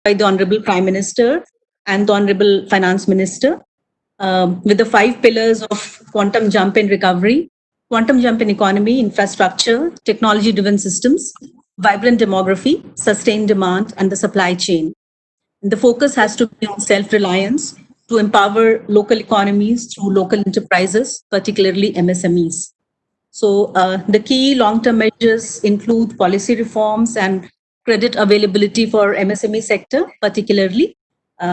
by the Honorable Prime Minister and the Honorable Finance Minister, with the 5 pillars of quantum jump in recovery, quantum jump in economy, infrastructure, technology-driven systems, vibrant demography, sustained demand, and the supply chain. And the focus has to be on self-reliance to empower local economies through local enterprises, particularly MSMEs. So the key long-term measures include policy reforms and credit availability for MSME sector, particularly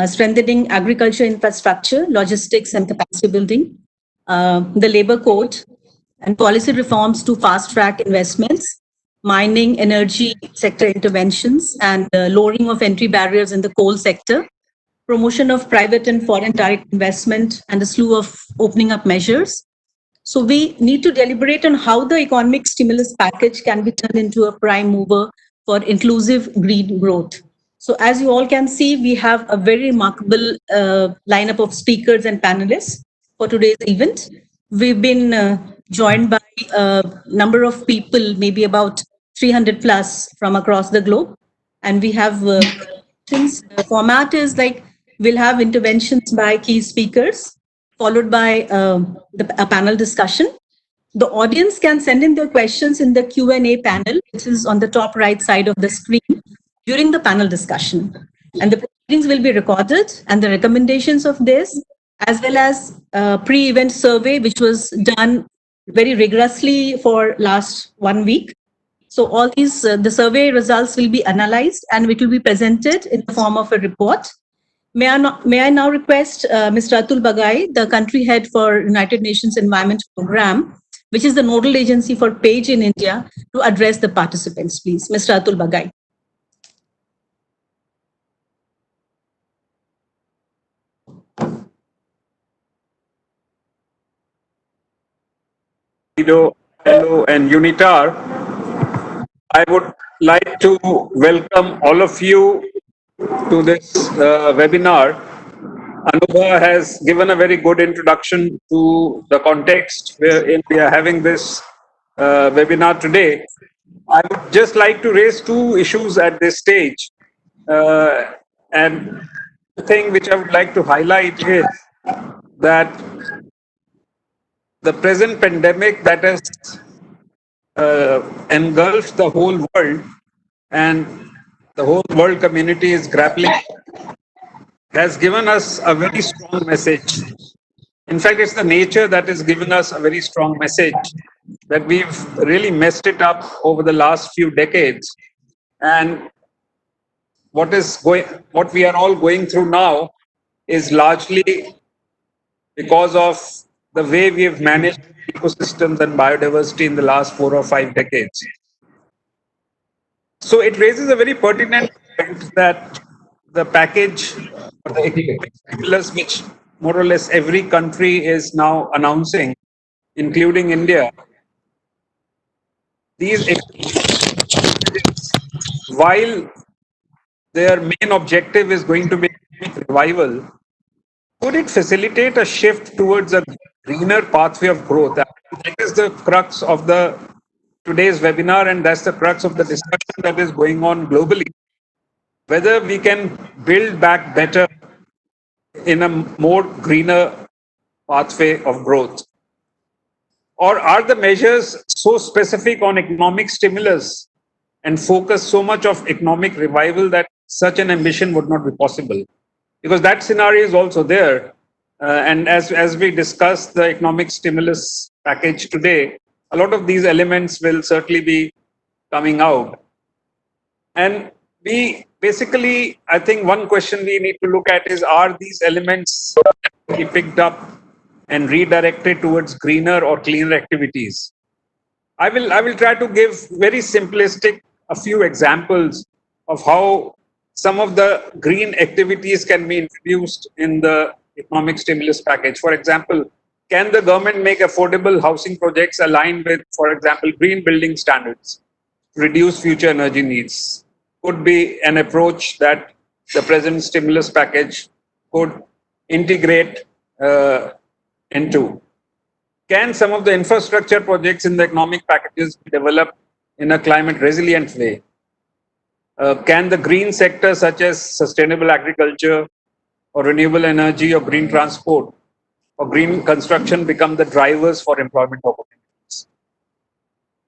strengthening agriculture infrastructure, logistics and capacity building, the labor code, and policy reforms to fast-track investments, mining, energy sector interventions, and lowering of entry barriers in the coal sector, promotion of private and foreign direct investment, and a slew of opening up measures. So we need to deliberate on how the economic stimulus package can be turned into a prime mover for inclusive green growth. So as you all can see, we have a very remarkable lineup of speakers and panelists for today's event. We've been joined by a number of people, maybe about 300 plus from across the globe. And we have, since the format is like, we'll have interventions by key speakers, followed by a panel discussion. The audience can send in their questions in the Q&A panel, which is on the top right side of the screen during the panel discussion. And the proceedings will be recorded, and the recommendations of this, as well as a pre-event survey, which was done very rigorously for last 1 week. So all these, the survey results will be analyzed and it will be presented in the form of a report. May I now request Mr. Atul Bagai, the country head for United Nations Environment Program, which is the nodal agency for PAGE in India, to address the participants, please. Mr. Atul Bagai. Hello, and UNITAR. I would like to welcome all of you to this webinar. Anubha has given a very good introduction to the context wherein we are having this webinar today. I would just like to raise 2 issues at this stage. And the thing which I would like to highlight is that the present pandemic that has engulfed the whole world, and the whole world community is grappling, has given us a very strong message. In fact, it's the nature that has given us a very strong message that we've really messed it up over the last few decades. And what we are all going through now is largely because of the way we have managed ecosystems and biodiversity in the last 4 or 5 decades. So it raises a very pertinent point that the package, or the economic stimulus, which more or less every country is now announcing, including India, these, while their main objective is going to be revival, could it facilitate a shift towards a greener pathway of growth? That is the crux of today's webinar, and that's the crux of the discussion that is going on globally. Whether we can build back better in a more greener pathway of growth. Or are the measures so specific on economic stimulus and focus so much of economic revival that such an ambition would not be possible? Because that scenario is also there. And as we discuss the economic stimulus package today, a lot of these elements will certainly be coming out. And we basically, I think one question we need to look at is, are these elements be picked up and redirected towards greener or cleaner activities? I will try to give very simplistic a few examples of how some of the green activities can be introduced in the economic stimulus package. For example, can the government make affordable housing projects aligned with, for example, green building standards, reduce future energy needs? Could be an approach that the present stimulus package could integrate into. Can some of the infrastructure projects in the economic packages be developed in a climate resilient way? Can the green sector, such as sustainable agriculture or renewable energy or green transport or green construction, become the drivers for employment opportunities?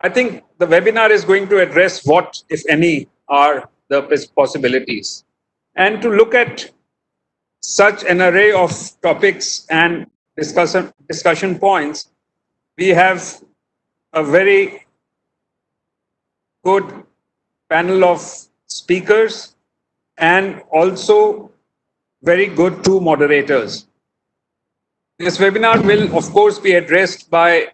I think the webinar is going to address what, if any, are the possibilities. And to look at such an array of topics and discussion points, we have a very good panel of speakers and also very good two moderators. This webinar will, of course, be addressed by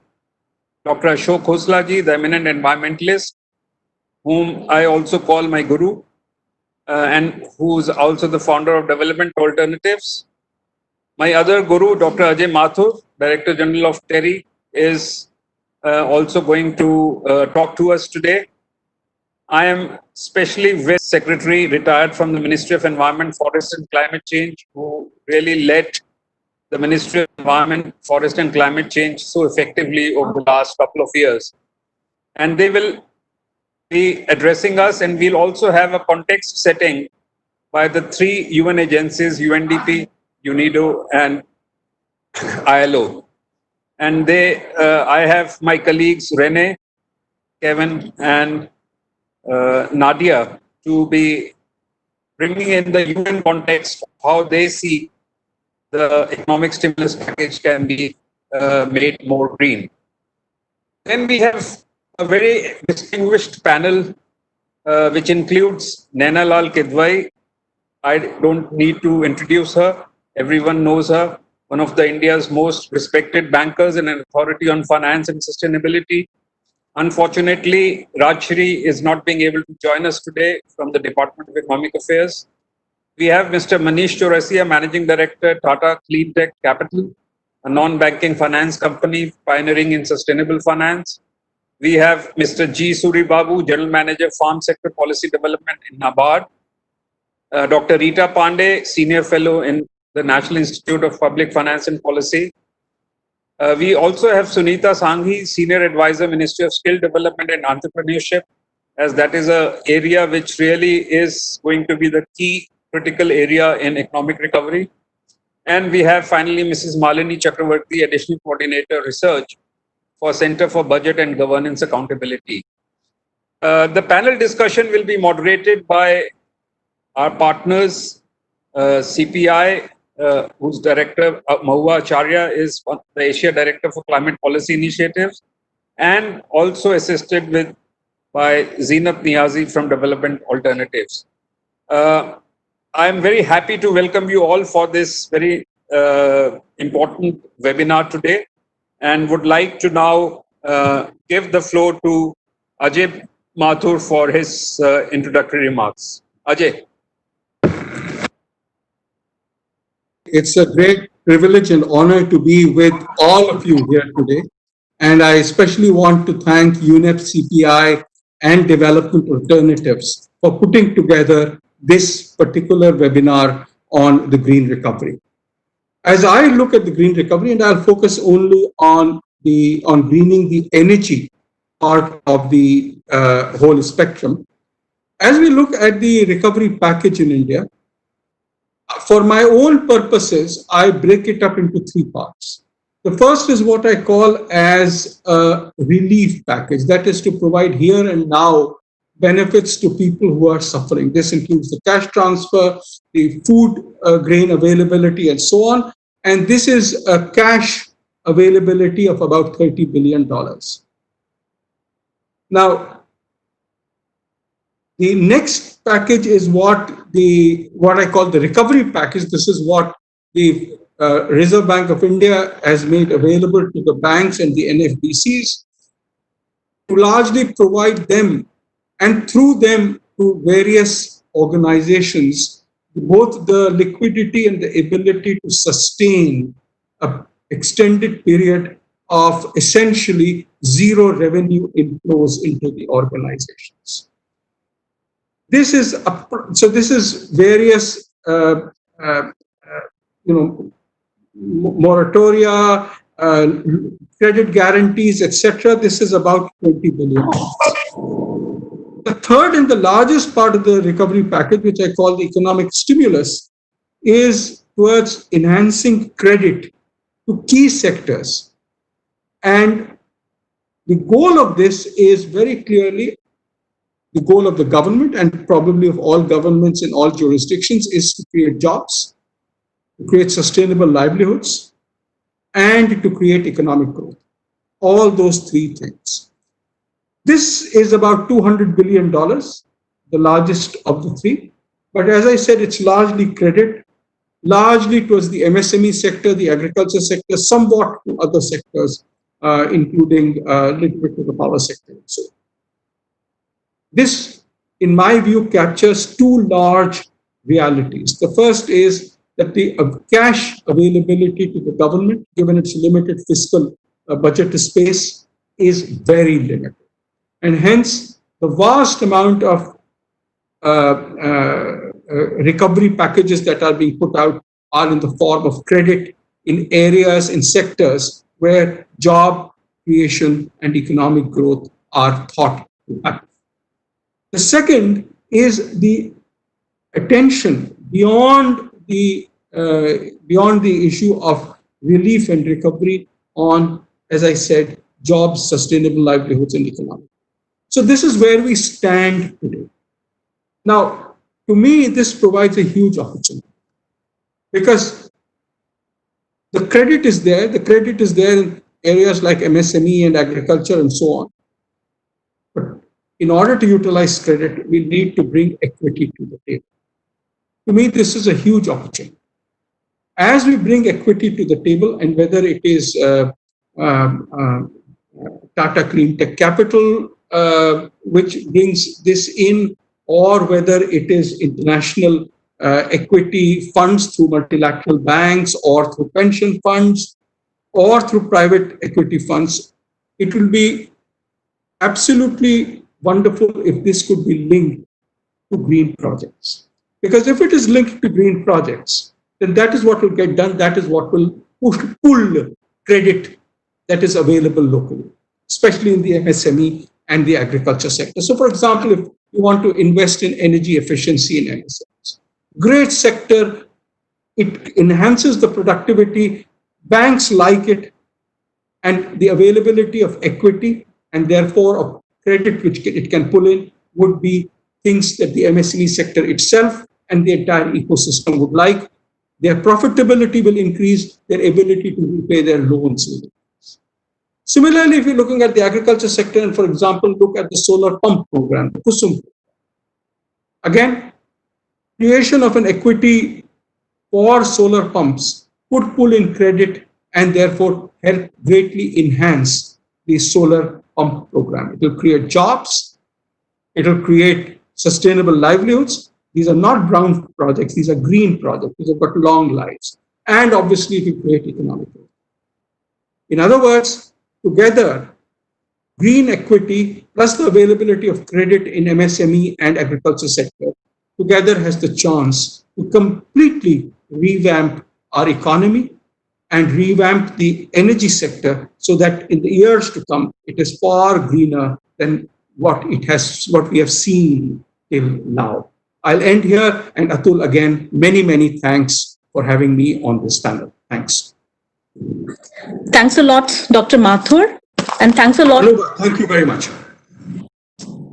Dr. Ashok Khoslaji, the eminent environmentalist, whom I also call my guru, and who's also the founder of Development Alternatives. My other guru, Dr. Ajay Mathur, Director General of TERI, is also going to talk to us today. I am specially with Secretary, retired from the Ministry of Environment, Forest and Climate Change, who really led the Ministry of Environment, Forest and Climate Change so effectively over the last couple of years. And they will be addressing us, and we'll also have a context setting by the three UN agencies, UNDP, UNIDO, and ILO. And I have my colleagues Rene, Kevin, and Nadia to be bringing in the UN context of how they see the economic stimulus package can be made more green. Then we have a very distinguished panel which includes Naina Lal Kidwai. I don't need to introduce her. Everyone knows her. One of the India's most respected bankers and an authority on finance and sustainability. Unfortunately, Rajshri is not being able to join us today from the Department of Economic Affairs. We have Mr. Manish Chaurasia, Managing Director, Tata Cleantech Capital, a non-banking finance company pioneering in sustainable finance. We have Mr. G. Suri Babu, General Manager, Farm Sector Policy Development in NABARD. Dr. Rita Pandey, Senior Fellow in the National Institute of Public Finance and Policy. We also have Sunita Sanghi, Senior Advisor, Ministry of Skill Development and Entrepreneurship, as that is an area which really is going to be the key critical area in economic recovery. And we have finally Mrs. Malini Chakravarti, Additional Coordinator Research for Center for Budget and Governance Accountability. The panel discussion will be moderated by our partners, CPI, whose director, Mahua Acharya, is the Asia Director for Climate Policy Initiatives, and also assisted with by Zeenat Niazi from Development Alternatives. I am very happy to welcome you all for this very important webinar today, and would like to now give the floor to Ajay Mathur for his introductory remarks. Ajay. It's a great privilege and honor to be with all of you here today. And I especially want to thank UNEP, CPI, and Development Alternatives for putting together this particular webinar on the green recovery. As I look at the green recovery, and I'll focus only on greening the energy part of the whole spectrum. As we look at the recovery package in India, for my own purposes, I break it up into three parts. The first is what I call as a relief package, that is to provide here and now benefits to people who are suffering. This includes the cash transfer, the food grain availability, and so on. And this is a cash availability of about $30 billion. Now, the next package is what I call the recovery package. This is what the Reserve Bank of India has made available to the banks and the NFBCs to largely provide them and through them to various organizations both the liquidity and the ability to sustain an extended period of essentially zero revenue inflows into the organizations. This is various moratoria, credit guarantees, etc. This is about 20 billion. The third and the largest part of the recovery package, which I call the economic stimulus, is towards enhancing credit to key sectors. And the goal of this is very clearly the goal of the government, and probably of all governments in all jurisdictions, is to create jobs, to create sustainable livelihoods, and to create economic growth. All those three things. This is about $200 billion, the largest of the three. But as I said, it's largely credit, largely towards the MSME sector, the agriculture sector, somewhat to other sectors, including a little bit to the power sector. So this, in my view, captures two large realities. The first is that the cash availability to the government, given its limited fiscal budget space, is very limited. And hence, the vast amount of recovery packages that are being put out are in the form of credit in areas, in sectors where job creation and economic growth are thought to happen. The second is the attention beyond the issue of relief and recovery on, as I said, jobs, sustainable livelihoods, and economic. So this is where we stand today. Now, to me, this provides a huge opportunity because the credit is there. The credit is there in areas like MSME and agriculture and so on. But in order to utilize credit, we need to bring equity to the table. To me, this is a huge opportunity. As we bring equity to the table, and whether it is Tata Clean Tech Capital, which brings this in, or whether it is international equity funds through multilateral banks, or through pension funds, or through private equity funds, it will be absolutely wonderful if this could be linked to green projects. Because if it is linked to green projects, then that is what will get done. That is what will pull credit that is available locally, especially in the MSME and the agriculture sector. So, for example, if you want to invest in energy efficiency in MSMEs, great sector, it enhances the productivity, banks like it, and the availability of equity and therefore of credit which it can pull in would be things that the MSME sector itself and the entire ecosystem would like. Their profitability will increase, their ability to repay their loans will increase. Similarly, if you're looking at the agriculture sector and, for example, look at the solar pump program, the KUSUM program. Again, creation of an equity for solar pumps could pull in credit and therefore help greatly enhance the solar pump program. It will create jobs, it will create sustainable livelihoods. These are not brown projects, these are green projects, these have got long lives. And obviously it will create economic growth. In other words, together, green equity plus the availability of credit in MSME and agriculture sector together has the chance to completely revamp our economy and revamp the energy sector so that in the years to come, it is far greener than what we have seen till now. I'll end here, and Atul, again, many, many thanks for having me on this panel. Thanks. Thanks a lot, Dr. Mathur, and thanks a lot. Thank you very much.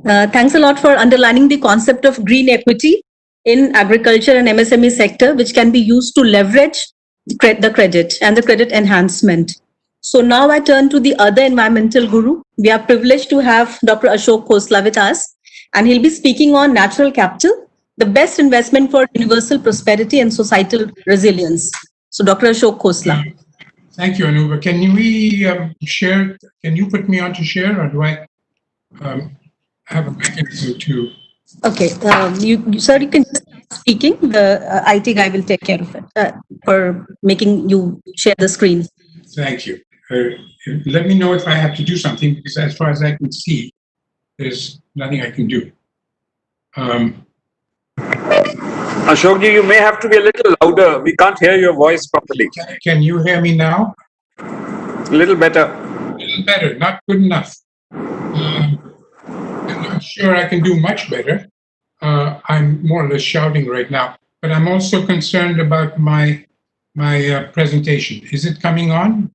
Thanks a lot for underlining the concept of green equity in agriculture and MSME sector, which can be used to leverage the credit and the credit enhancement. So now I turn to the other environmental guru. We are privileged to have Dr. Ashok Khosla with us, and he'll be speaking on natural capital, the best investment for universal prosperity and societal resilience. So Dr. Ashok Khosla. Thank you, Anuba. Can we share? Can you put me on to share, or do I have a mechanism to? Okay, sir, you can just start speaking. The IT guy will take care of it for making you share the screen. Thank you. Let me know if I have to do something, because as far as I can see, there's nothing I can do. Ashokji, you may have to be a little louder. We can't hear your voice properly. Can you hear me now? A little better. A little better, not good enough. I'm not sure I can do much better. I'm more or less shouting right now, but I'm also concerned about my presentation. Is it coming on?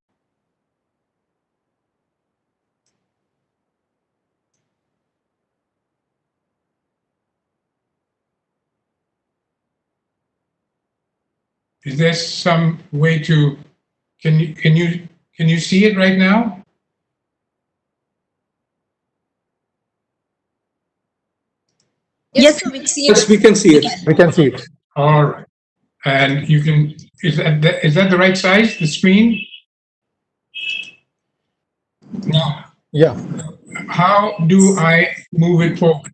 Is there some way to, can you see it right now? Yes, sir, we see it. Yes, we can see it. We can see it. All right. And you can, is that the right size, the screen? Now, Yeah. how do I move it forward?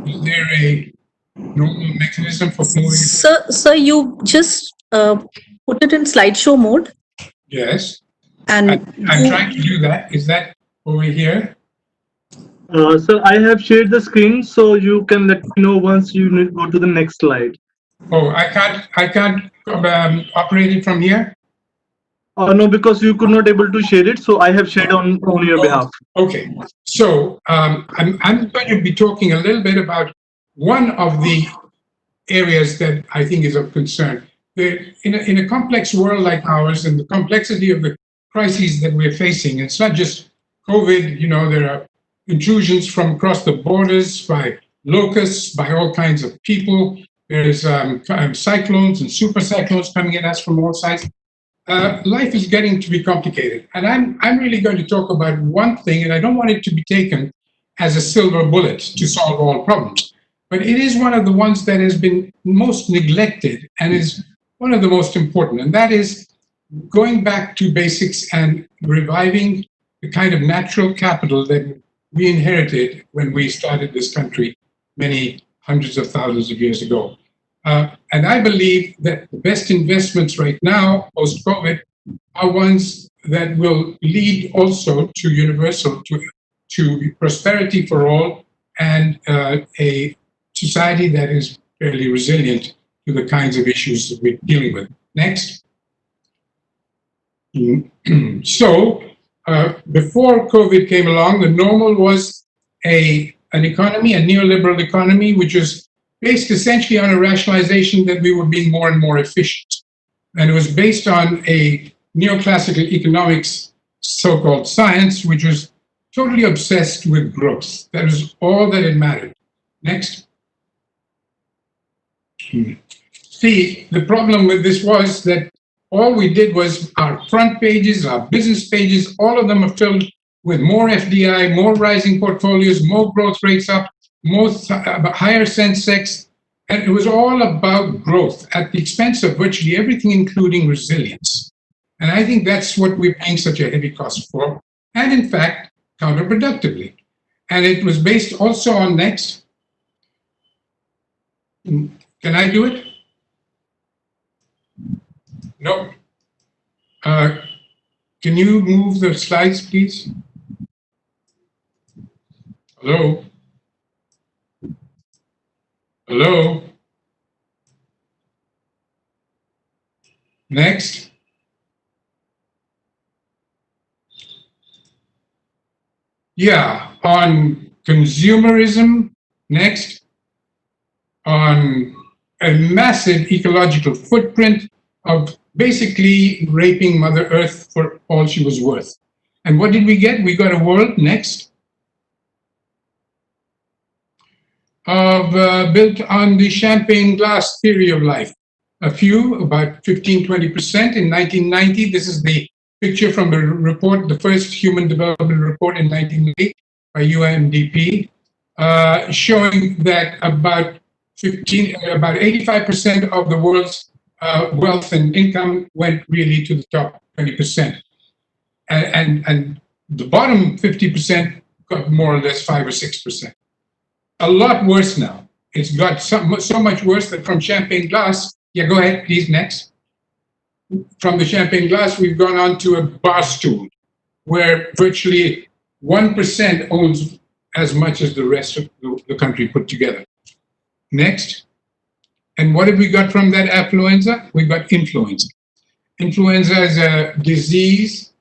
Is there a normal mechanism for moving it? Sir, you just put it in slideshow mode. Yes. And I'm trying to do that. Is that over here? Sir, I have shared the screen, so you can let me know once you go to the next slide. Oh, I can't operate it from here? No, because you could not able to share it, so I have shared on your behalf. Okay, so I'm going to be talking a little bit about one of the areas that I think is of concern. In a complex world like ours, and the complexity of the crises that we're facing, it's not just COVID. You know, there are intrusions from across the borders by locusts, by all kinds of people. There's cyclones and super cyclones coming at us from all sides. Life is getting to be complicated, and I'm really going to talk about one thing, and I don't want it to be taken as a silver bullet to solve all problems, but it is one of the ones that has been most neglected and is one of the most important, and that is going back to basics and reviving the kind of natural capital that we inherited when we started this country many hundreds of thousands of years ago. And I believe that the best investments right now, post-COVID, are ones that will lead also to universal, to prosperity for all, and a society that is fairly resilient to the kinds of issues that we're dealing with. Next. So, before COVID came along, the normal was an economy, a neoliberal economy, which was based essentially on a rationalization that we were being more and more efficient. And it was based on a neoclassical economics, so-called science, which was totally obsessed with growth. That was all that it mattered. Next. See, the problem with this was that all we did was our front pages, our business pages, all of them are filled with more FDI, more rising portfolios, more growth rates up, higher Sensex, and it was all about growth at the expense of virtually everything, including resilience. And I think that's what we're paying such a heavy cost for, and in fact, counterproductively. And it was based also on next. Can I do it? No. Can you move the slides, please? Hello? Hello? Next. Yeah, on consumerism. Next. On a massive ecological footprint of basically raping Mother Earth for all she was worth. And what did we get? We got a world, next, of built on the champagne glass theory of life. A few, about 15, 20% in 1990. This is the picture from the report, the first Human Development Report in 1990 by Undp, showing that about 85% of the world's wealth and income went really to the top 20%. And the bottom 50% got more or less 5 or 6%. A lot worse now. It's got so much worse that from champagne glass, yeah, go ahead, please, next. From the champagne glass, we've gone on to a bar stool, where virtually 1% owns as much as the rest of the country put together. Next. And what have we got from that affluenza? We got influenza. Influenza is a disease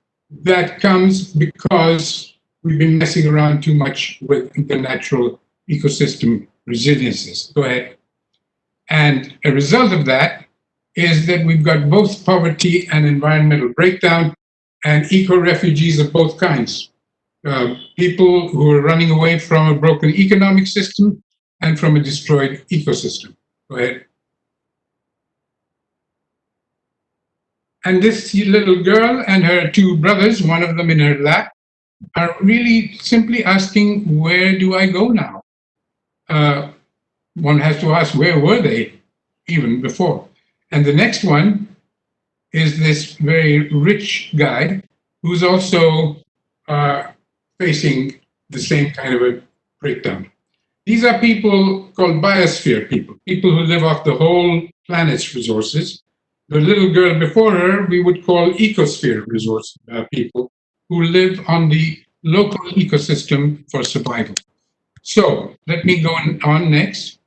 that comes because we've been messing around too much with the natural ecosystem resiliences. Go ahead. And a result of that is that we've got both poverty and environmental breakdown and eco-refugees of both kinds. People who are running away from a broken economic system and from a destroyed ecosystem. Go ahead. And this little girl and her two brothers, one of them in her lap, are really simply asking, where do I go now? One has to ask, where were they even before? And the next one is this very rich guy who's also facing the same kind of a breakdown. These are people called biosphere people who live off the whole planet's resources. The little girl before her, we would call ecosphere resource people who live on the local ecosystem for survival. So let me go on next.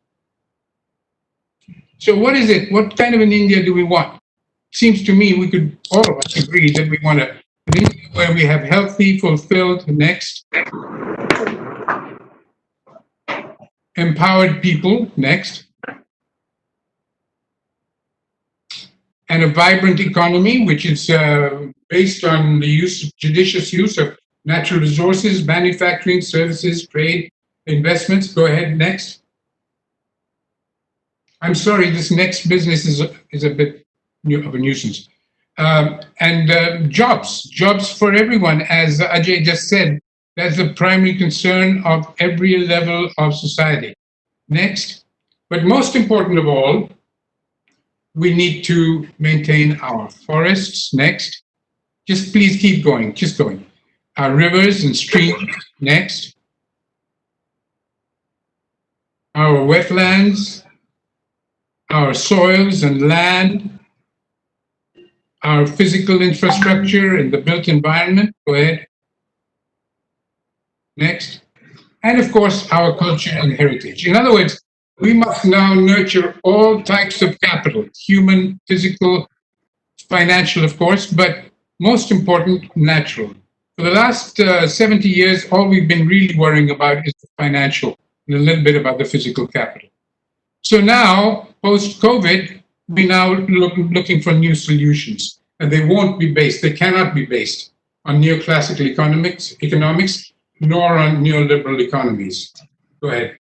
So what is it? What kind of an India do we want? Seems to me we could all of us agree that we want an India where we have healthy, fulfilled, next, empowered people, next, and a vibrant economy, which is based on the judicious use of natural resources, manufacturing, services, trade, investments. Go ahead, next. I'm sorry, this next business is a bit of a nuisance. And jobs for everyone, as Ajay just said, that's the primary concern of every level of society. Next, but most important of all, we need to maintain our forests. Next, just please keep going, just going. Our rivers and streams. Next, our wetlands, our soils and land, our physical infrastructure and the built environment. Go ahead. Next. And of course, our culture and heritage. In other words, we must now nurture all types of capital, human, physical, financial, of course, but most important, natural. For the last 70 years, all we've been really worrying about is the financial and a little bit about the physical capital. So now, post-COVID, we're now looking for new solutions. And they won't be based, they cannot be based on neoclassical economics, nor on neoliberal economies. Go ahead.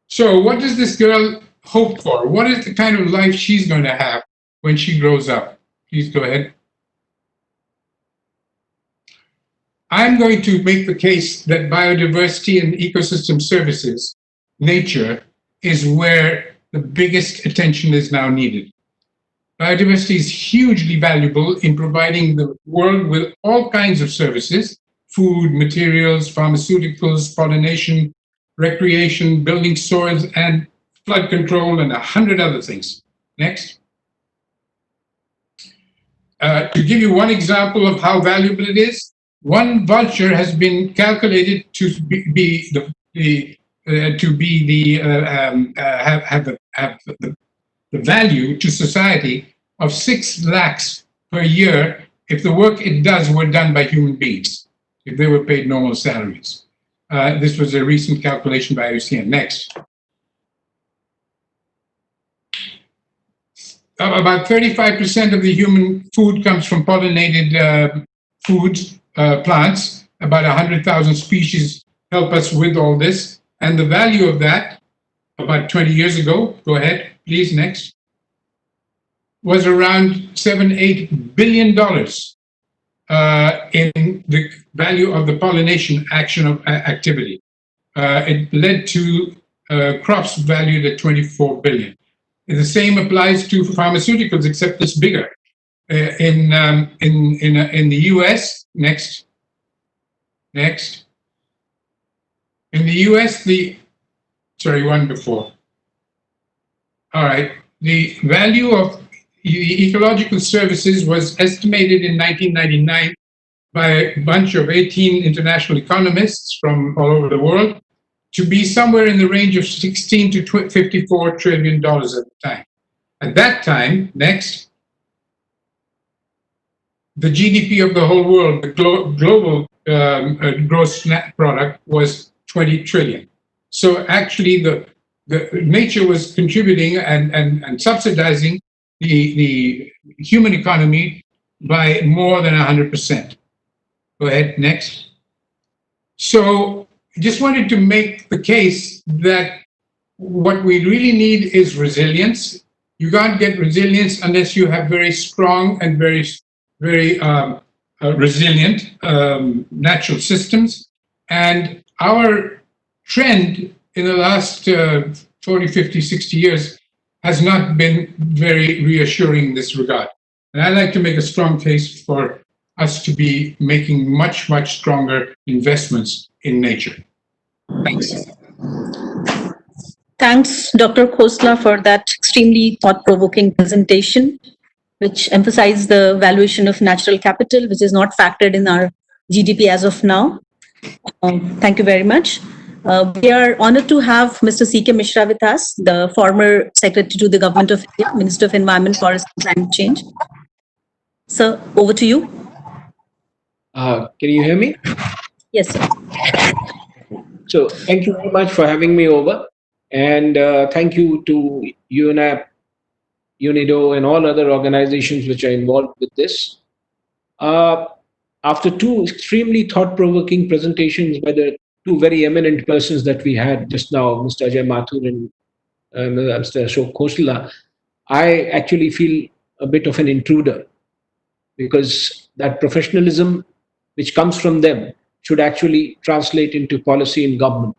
So what does this girl hope for? What is the kind of life she's going to have when she grows up? Please go ahead. I'm going to make the case that biodiversity and ecosystem services, nature, is where the biggest attention is now needed. Biodiversity is hugely valuable in providing the world with all kinds of services: food, materials, pharmaceuticals, pollination, recreation, building soils, and flood control, and 100 other things. Next. To give you one example of how valuable it is, one vulture has been calculated to have the value to society of 6 lakhs per year if the work it does were done by human beings, if they were paid normal salaries. This was a recent calculation by IUCN. Next. About 35% of the human food comes from pollinated foods, plants. About 100,000 species help us with all this. And the value of that, about 20 years ago, go ahead, please, next, was around $7-8 billion in the value of the pollination action of activity. It led to crops valued at 24 billion. The same applies to pharmaceuticals, except it's bigger. In the U.S., next. In the U.S., one before. All right, the value of the ecological services was estimated in 1999 by a bunch of 18 international economists from all over the world to be somewhere in the range of $16 to $54 trillion at the time. At that time, next, the GDP of the whole world, the global gross net product was 20 trillion. So actually, the nature was contributing and subsidizing the human economy by more than 100%. Go ahead, next. So just wanted to make the case that what we really need is resilience. You can't get resilience unless you have very strong and very resilient natural systems. And our trend in the last 40, 50, 60 years has not been very reassuring in this regard. And I'd like to make a strong case for us to be making much, much stronger investments in nature. Thanks. Thanks, Dr. Khosla, for that extremely thought-provoking presentation, which emphasized the valuation of natural capital, which is not factored in our GDP as of now. Thank you very much. We are honored to have Mr. C.K. Mishra with us, the former Secretary to the Government of India, Minister of Environment, Forest and Climate Change. Sir, over to you. Can you hear me? Yes, sir. So thank you very much for having me over. And thank you to UNAP, UNIDO, and all other organizations which are involved with this. After two extremely thought-provoking presentations by the two very eminent persons that we had just now, Mr. Ajay Mathur and Mr. Ashok Khosla, I actually feel a bit of an intruder, because that professionalism which comes from them should actually translate into policy in government,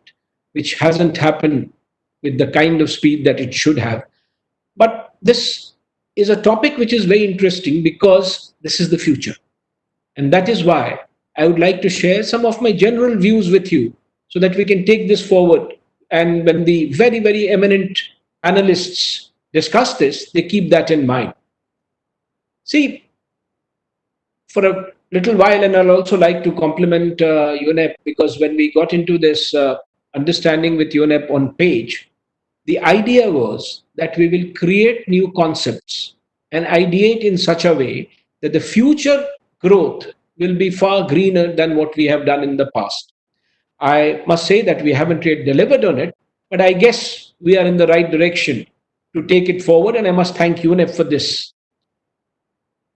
which hasn't happened with the kind of speed that it should have. But this is a topic which is very interesting because this is the future. And that is why I would like to share some of my general views with you so that we can take this forward. And when the very, very eminent analysts discuss this, they keep that in mind. See, for a little while, and I'll also like to compliment UNEP, because when we got into this understanding with UNEP on page, the idea was that we will create new concepts and ideate in such a way that the future growth will be far greener than what we have done in the past. I must say that we haven't yet delivered on it, but I guess we are in the right direction to take it forward, and I must thank UNEP for this.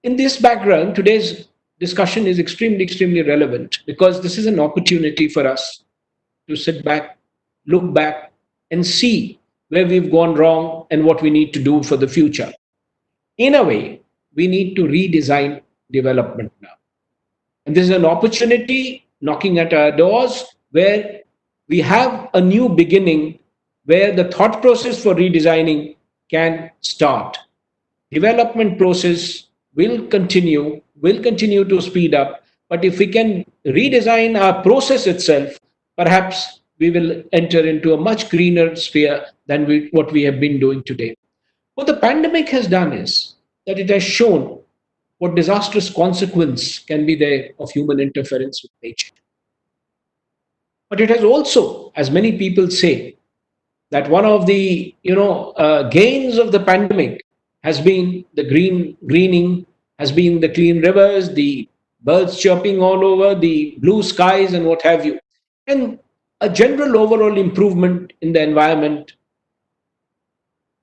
In this background, today's discussion is extremely, extremely relevant, because this is an opportunity for us to sit back, look back, and see where we've gone wrong and what we need to do for the future. In a way, we need to redesign development now. And this is an opportunity knocking at our doors where we have a new beginning, where the thought process for redesigning can start. Development process will continue to speed up. But if we can redesign our process itself, perhaps we will enter into a much greener sphere than what we have been doing today. What the pandemic has done is that it has shown what disastrous consequence can be there of human interference with nature. But it has also, as many people say, that one of the gains of the pandemic has been the greening, has been the clean rivers, the birds chirping all over, the blue skies and what have you, and a general overall improvement in the environment.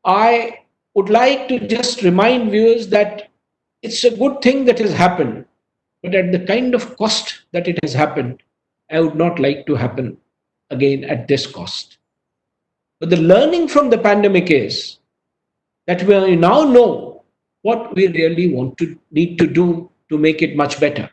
I would like to just remind viewers that it's a good thing that has happened, but at the kind of cost that it has happened, I would not like to happen again at this cost. But the learning from the pandemic is that we now know what we really need to do to make it much better.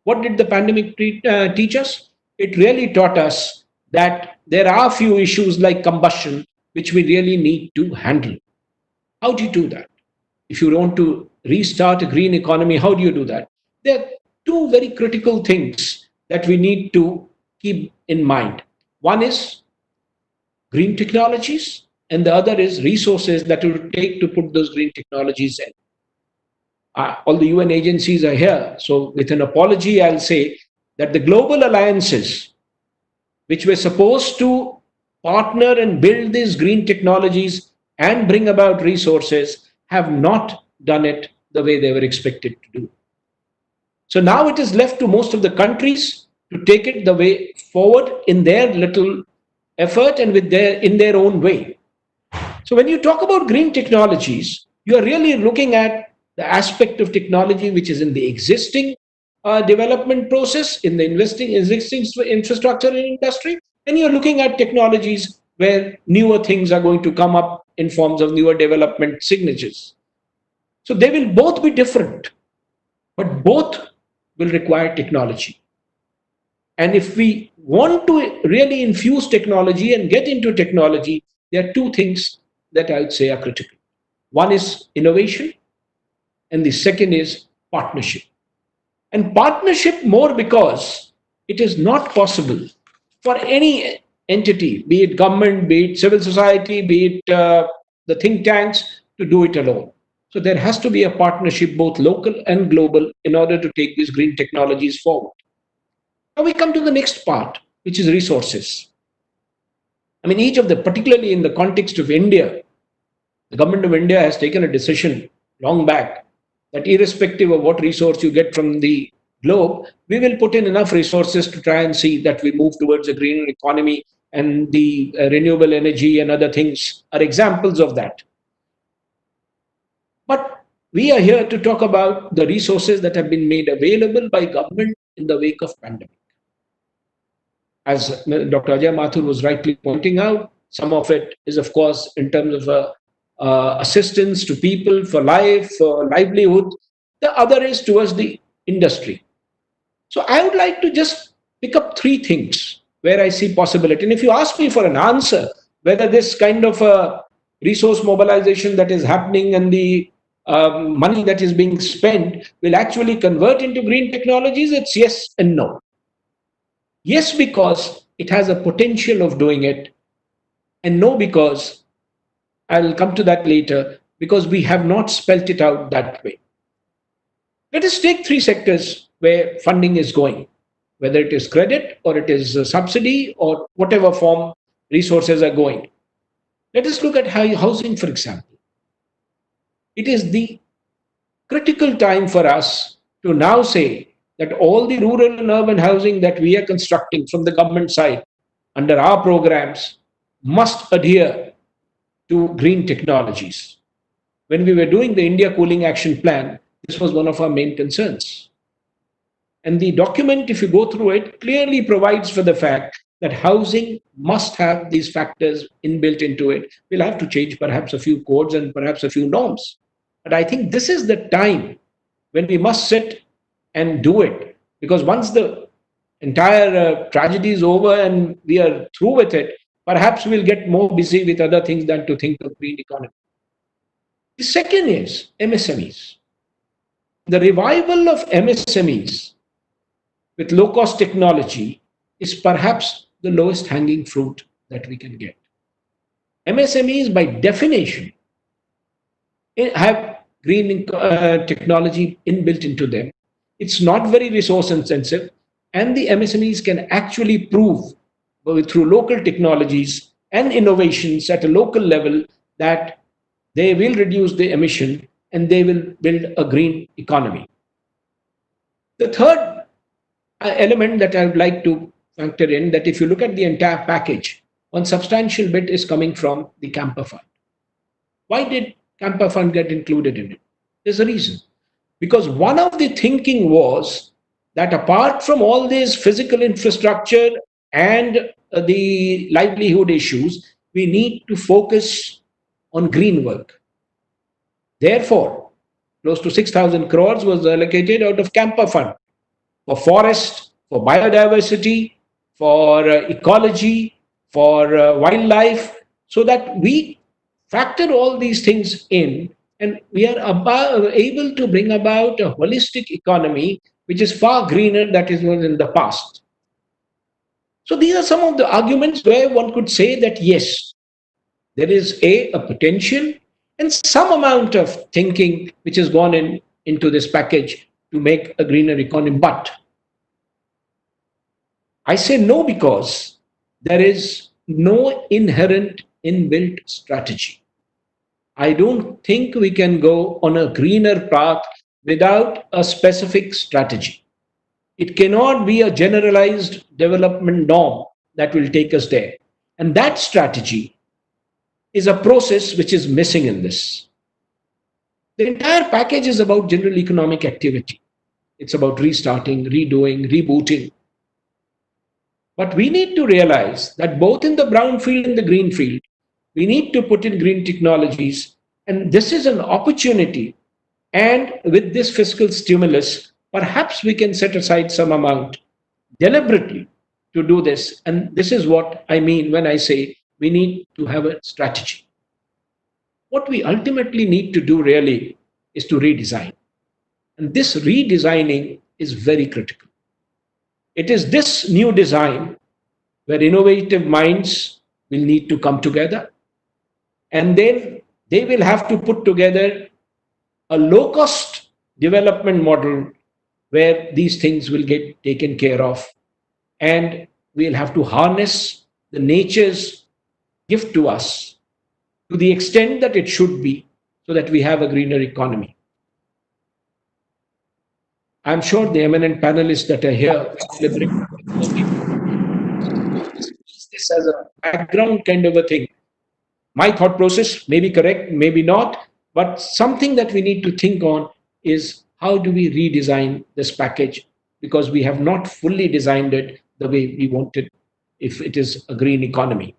What did the pandemic teach us? It really taught us that there are a few issues like combustion which we really need to handle. How do you do that? If you want to restart a green economy, how do you do that? There are two very critical things that we need to keep in mind. One is green technologies, and the other is resources that it will take to put those green technologies in. All the UN agencies are here, so with an apology, I'll say that the global alliances, which were supposed to partner and build these green technologies and bring about resources, have not done it the way they were expected to do. So now it is left to most of the countries to take it the way forward in their little effort and in their own way. So when you talk about green technologies, you are really looking at the aspect of technology which is in the existing development process, in the existing infrastructure in industry, and you're looking at technologies where newer things are going to come up in forms of newer development signatures. So they will both be different, but both will require technology. And if we want to really infuse technology and get into technology, there are two things that I would say are critical. One is innovation, and the second is partnership. And partnership more because it is not possible for any entity, be it government, be it civil society, be it the think tanks, to do it alone. So there has to be a partnership, both local and global, in order to take these green technologies forward. Now we come to the next part, which is resources. I mean, particularly in the context of India, the government of India has taken a decision long back that irrespective of what resource you get from the globe, we will put in enough resources to try and see that we move towards a greener economy, and the renewable energy and other things are examples of that. But we are here to talk about the resources that have been made available by government in the wake of pandemic. As Dr. Ajay Mathur was rightly pointing out, some of it is, of course, in terms of assistance to people for life, for livelihood. The other is towards the industry. So I would like to just pick up three things where I see possibility. And if you ask me for an answer, whether this kind of a resource mobilization that is happening and the money that is being spent will actually convert into green technologies, it's yes and no. Yes, because it has a potential of doing it, and no, because I'll come to that later, because we have not spelt it out that way. Let us take three sectors where funding is going, whether it is credit or it is a subsidy or whatever form resources are going. Let us look at housing, for example. It is the critical time for us to now say that all the rural and urban housing that we are constructing from the government side under our programs must adhere to green technologies. When we were doing the India Cooling Action Plan, this was one of our main concerns. And the document, if you go through it, clearly provides for the fact that housing must have these factors inbuilt into it. We'll have to change perhaps a few codes and perhaps a few norms. But I think this is the time when we must sit and do it. Because once the entire tragedy is over and we are through with it, perhaps we'll get more busy with other things than to think of green economy. The second is MSMEs. The revival of MSMEs with low-cost technology is perhaps the lowest hanging fruit that we can get. MSMEs, by definition, have green technology inbuilt into them. It's not very resource intensive, and the MSMEs can actually prove through local technologies and innovations at a local level that they will reduce the emission and they will build a green economy. The third element that I would like to factor in, that if you look at the entire package, one substantial bit is coming from the Camper Fund. Why did Camper Fund get included in it? There's a reason. Because one of the thinking was that apart from all this physical infrastructure and the livelihood issues, we need to focus on green work. Therefore, close to 6,000 crores was allocated out of Camper Fund for forest, for biodiversity, for ecology, for wildlife, so that we factor all these things in and we are able to bring about a holistic economy which is far greener than it was in the past. So these are some of the arguments where one could say that yes, there is a potential and some amount of thinking which has gone into this package to make a greener economy. But I say no, because there is no inherent inbuilt strategy. I don't think we can go on a greener path without a specific strategy. It cannot be a generalized development norm that will take us there. And that strategy is a process which is missing in this. The entire package is about general economic activity. It's about restarting, redoing, rebooting. But we need to realize that both in the brownfield and the greenfield, we need to put in green technologies. And this is an opportunity. And with this fiscal stimulus, perhaps we can set aside some amount deliberately to do this. And this is what I mean when I say we need to have a strategy. What we ultimately need to do really is to redesign. And this redesigning is very critical. It is this new design where innovative minds will need to come together, and then they will have to put together a low-cost development model where these things will get taken care of, and we'll have to harness the nature's gift to us to the extent that it should be, so that we have a greener economy. I'm sure the eminent panelists that are here this as a background kind of a thing. My thought process may be correct, maybe not, but something that we need to think on is how do we redesign this package, because we have not fully designed it the way we wanted if it is a green economy.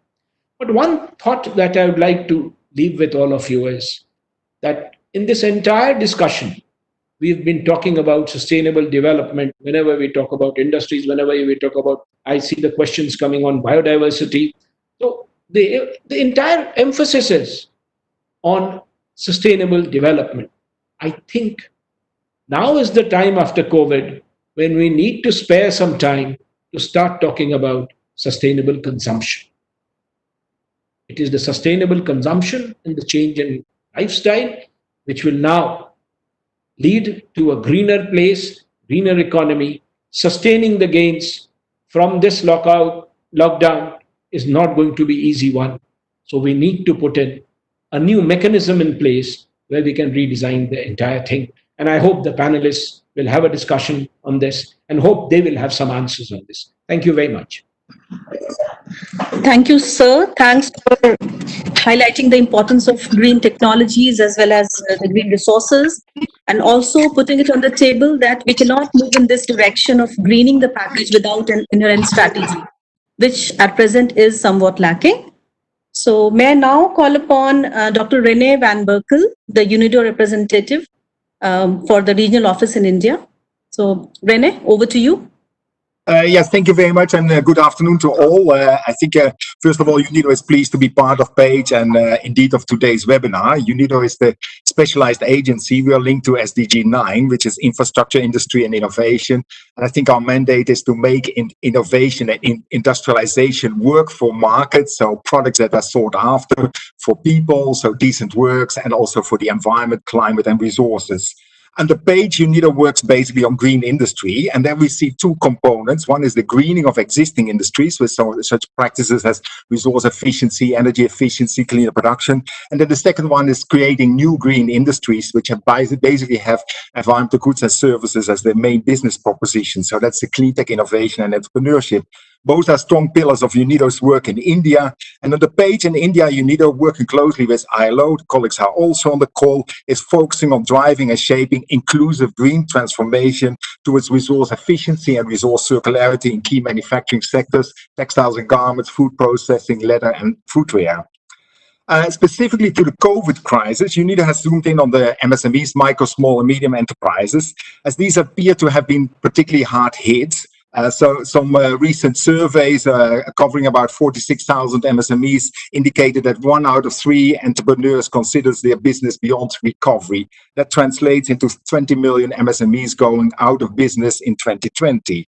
But one thought that I would like to leave with all of you is that in this entire discussion, we've been talking about sustainable development. Whenever we talk about industries, whenever we talk about, I see the questions coming on biodiversity. So the entire emphasis is on sustainable development. I think now is the time after COVID when we need to spare some time to start talking about sustainable consumption. It is the sustainable consumption and the change in lifestyle which will now lead to a greener place, greener economy. Sustaining the gains from this lockdown is not going to be easy one. So we need to put in a new mechanism in place where we can redesign the entire thing. And I hope the panelists will have a discussion on this and hope they will have some answers on this. Thank you very much. Thank you, sir. Thanks for highlighting the importance of green technologies as well as the green resources, and also putting it on the table that we cannot move in this direction of greening the package without an inherent strategy, which at present is somewhat lacking. So may I now call upon Dr. Renee Van Berkel, the UNIDO representative for the regional office in India. So Renee, over to you. Yes, thank you very much, and good afternoon to all. I think, first of all, UNIDO is pleased to be part of PAGE and indeed of today's webinar. UNIDO is the specialized agency. We are linked to SDG 9, which is infrastructure, industry, and innovation. And I think our mandate is to make innovation and industrialization work for markets, so products that are sought after, for people, so decent works, and also for the environment, climate, and resources. And the PAGE UNIDO works basically on green industry, and then we see two components. One is the greening of existing industries with such practices as resource efficiency, energy efficiency, cleaner production. And then the second one is creating new green industries, which have basically have environmental goods and services as their main business proposition. So that's the clean tech innovation and entrepreneurship. Both are strong pillars of UNIDO's work in India. And on the PAGE in India, UNIDO, working closely with ILO, the colleagues are also on the call, is focusing on driving and shaping inclusive green transformation towards resource efficiency and resource circularity in key manufacturing sectors, textiles and garments, food processing, leather and footwear. Specifically to the COVID crisis, UNIDO has zoomed in on the MSMEs, micro, small and medium enterprises, as these appear to have been particularly hard hit. So some recent surveys covering about 46,000 MSMEs indicated that 1 out of 3 entrepreneurs considers their business beyond recovery. That translates into 20 million MSMEs going out of business in 2020.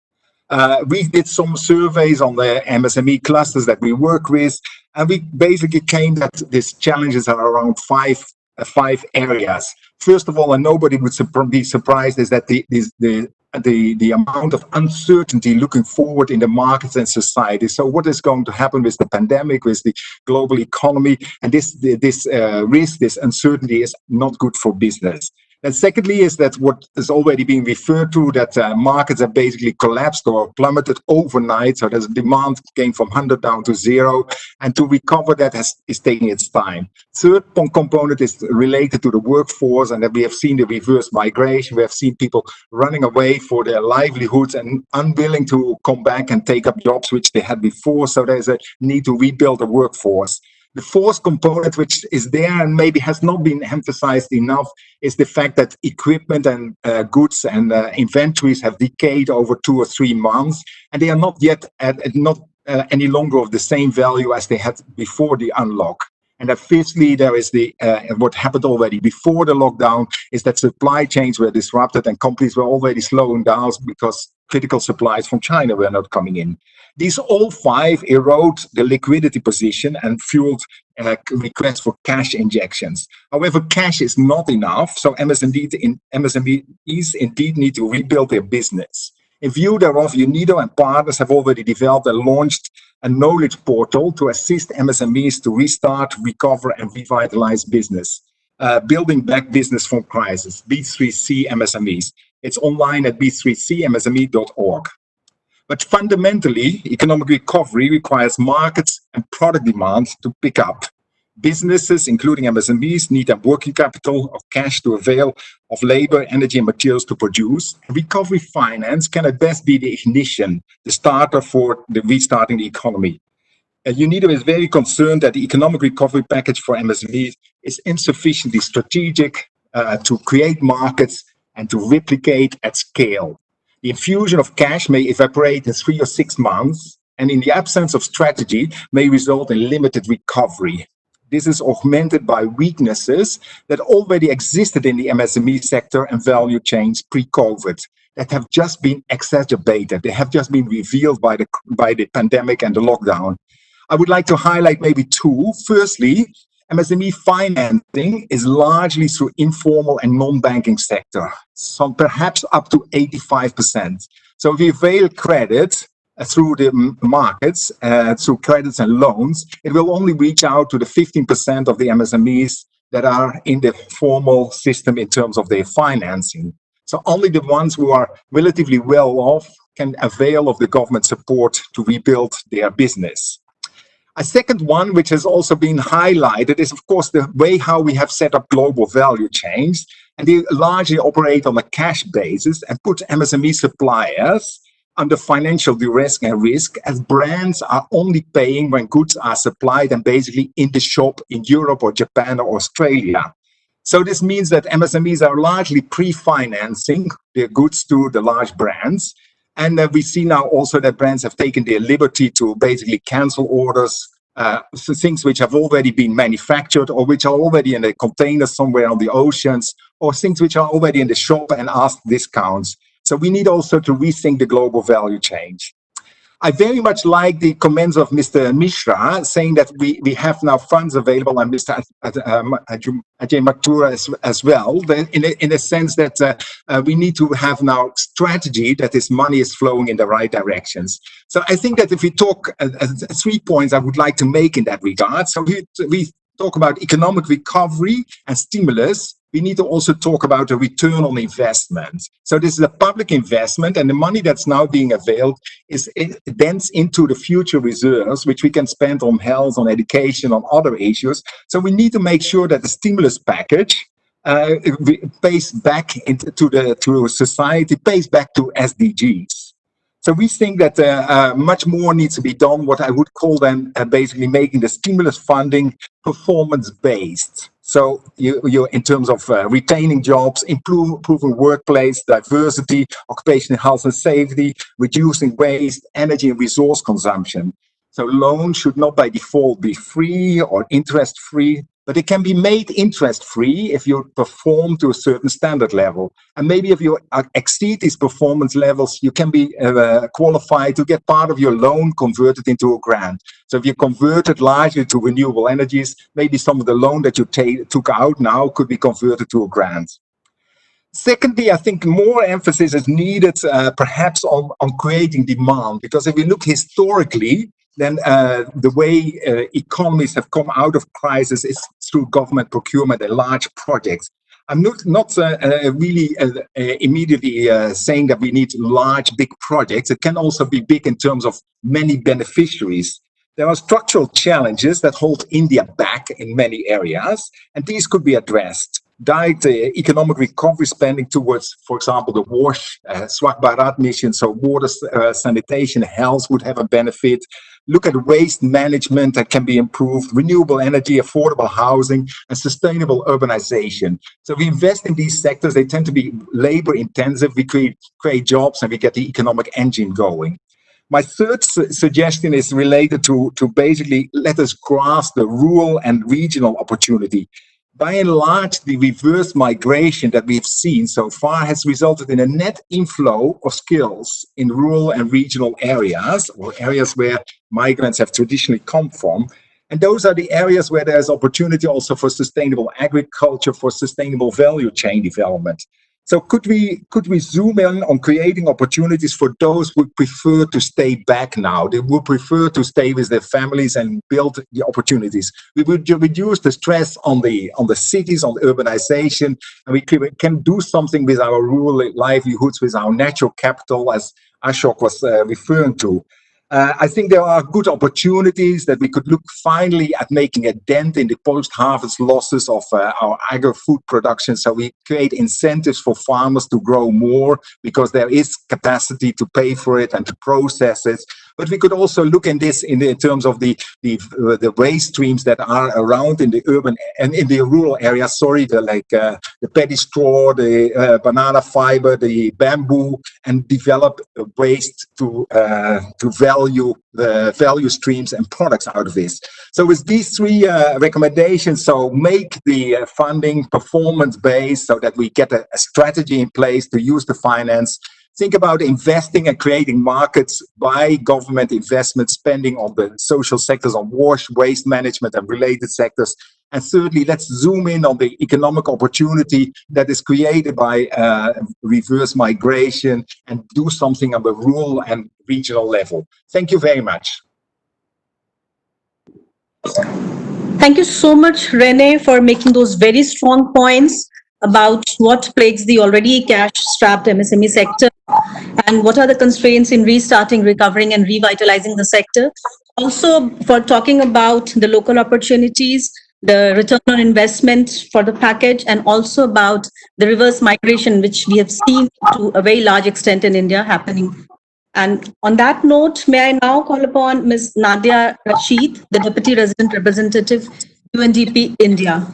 We did some surveys on the MSME clusters that we work with, and we basically came that these challenges are around five areas. First of all, and nobody would be surprised, is that the amount of uncertainty looking forward in the markets and society. So what is going to happen with the pandemic, with the global economy, and this risk, this uncertainty is not good for business. And secondly is that what is already being referred to, that markets have basically collapsed or plummeted overnight. So there's a demand came from 100 down to 0. And to recover that is taking its time. Third component is related to the workforce, and that we have seen the reverse migration. We have seen people running away for their livelihoods and unwilling to come back and take up jobs which they had before. So there's a need to rebuild the workforce. The fourth component, which is there and maybe has not been emphasized enough, is the fact that equipment and goods and inventories have decayed over 2 or 3 months, and they are not yet any longer of the same value as they had before the unlock. And that fifthly, there is what happened already before the lockdown, is that supply chains were disrupted and companies were already slowing down because critical supplies from China were not coming in. These all 5 erode the liquidity position and fueled requests for cash injections. However, cash is not enough, so MSMEs indeed need to rebuild their business. In view thereof, UNIDO and partners have already developed and launched a knowledge portal to assist MSMEs to restart, recover, and revitalize business, building back business from crisis, B3C MSMEs. It's online at b3cmsme.org. But fundamentally, economic recovery requires markets and product demand to pick up. Businesses, including MSMEs, need a working capital of cash to avail of labor, energy, and materials to produce. Recovery finance can at best be the ignition, the starter for the restarting the economy. UNIDO is very concerned that the economic recovery package for MSMEs is insufficiently strategic to create markets and to replicate at scale. The infusion of cash may evaporate in 3 or 6 months, and in the absence of strategy may result in limited recovery. This is augmented by weaknesses that already existed in the MSME sector and value chains pre-COVID that have just been exacerbated. They have just been revealed by the pandemic and the lockdown. I would like to highlight maybe 2. Firstly, MSME financing is largely through informal and non-banking sector, some perhaps up to 85%. So if we avail credit through the markets, through credits and loans, it will only reach out to the 15% of the MSMEs that are in the formal system in terms of their financing. So only the ones who are relatively well off can avail of the government support to rebuild their business. A second one, which has also been highlighted, is of course the way how we have set up global value chains, and they largely operate on a cash basis and put MSME suppliers under financial duress and risk, as brands are only paying when goods are supplied and basically in the shop in Europe or Japan or Australia. So this means that MSMEs are largely pre-financing their goods to the large brands. And we see now also that brands have taken their liberty to basically cancel orders, so things which have already been manufactured or which are already in a container somewhere on the oceans, or things which are already in the shop and ask discounts. So we need also to rethink the global value chain. I very much like the comments of Mr. Mishra saying that we have now funds available, and Mr. Ajay Mathur as well, in a sense that we need to have now strategy that this money is flowing in the right directions. So I think that if we talk 3 points I would like to make in that regard. So we talk about economic recovery and stimulus. We need to also talk about the return on investment. So this is a public investment, and the money that's now being availed is dense into the future reserves, which we can spend on health, on education, on other issues. So we need to make sure that the stimulus package pays back to society, pays back to SDGs. So we think that much more needs to be done, what I would call then basically making the stimulus funding performance-based. So you're in terms of retaining jobs, improving workplace diversity, occupational health and safety, reducing waste, energy and resource consumption. So loans should not by default be free or interest-free, but it can be made interest-free if you perform to a certain standard level. And maybe if you exceed these performance levels, you can be qualified to get part of your loan converted into a grant. So if you convert it largely to renewable energies, maybe some of the loan that you took out now could be converted to a grant. Secondly, I think more emphasis is needed perhaps on creating demand, because if we look historically, then the way economies have come out of crisis is through government procurement and large projects. I'm not really immediately saying that we need large, big projects. It can also be big in terms of many beneficiaries. There are structural challenges that hold India back in many areas, and these could be addressed. Direct economic recovery spending towards, for example, the WASH, Swachh Bharat mission, so water, sanitation, health would have a benefit. Look at waste management that can be improved, renewable energy, affordable housing, and sustainable urbanization. So we invest in these sectors. They tend to be labor intensive. We create jobs and we get the economic engine going. My third suggestion is related to basically let us grasp the rural and regional opportunity. By and large, the reverse migration that we've seen so far has resulted in a net inflow of skills in rural and regional areas, or areas where migrants have traditionally come from. And those are the areas where there's opportunity also for sustainable agriculture, for sustainable value chain development. So could we zoom in on creating opportunities for those who prefer to stay back now? They would prefer to stay with their families and build the opportunities. We would reduce the stress on the cities, on the urbanization, and we can do something with our rural livelihoods, with our natural capital, as Ashok was referring to. I think there are good opportunities that we could look finally at making a dent in the post-harvest losses of our agri-food production. So we create incentives for farmers to grow more because there is capacity to pay for it and to process it. But we could also look in this in terms of the waste streams that are around in the urban and in the rural areas. Sorry, the paddy straw, the banana fiber, the bamboo, and develop waste to value streams and products out of this. So with these three recommendations, so make the funding performance-based so that we get a strategy in place to use the finance. Think about investing and creating markets by government investment spending on the social sectors, on WASH, waste management and related sectors. And thirdly, let's zoom in on the economic opportunity that is created by reverse migration and do something on the rural and regional level. Thank you very much. Thank you so much, Rene, for making those very strong points about what plagues the already cash-strapped MSME sector and what are the constraints in restarting, recovering, and revitalizing the sector. Also, for talking about the local opportunities, the return on investment for the package, and also about the reverse migration, which we have seen to a very large extent in India happening. And on that note, may I now call upon Ms. Nadia Rashid, the Deputy Resident Representative, UNDP, India.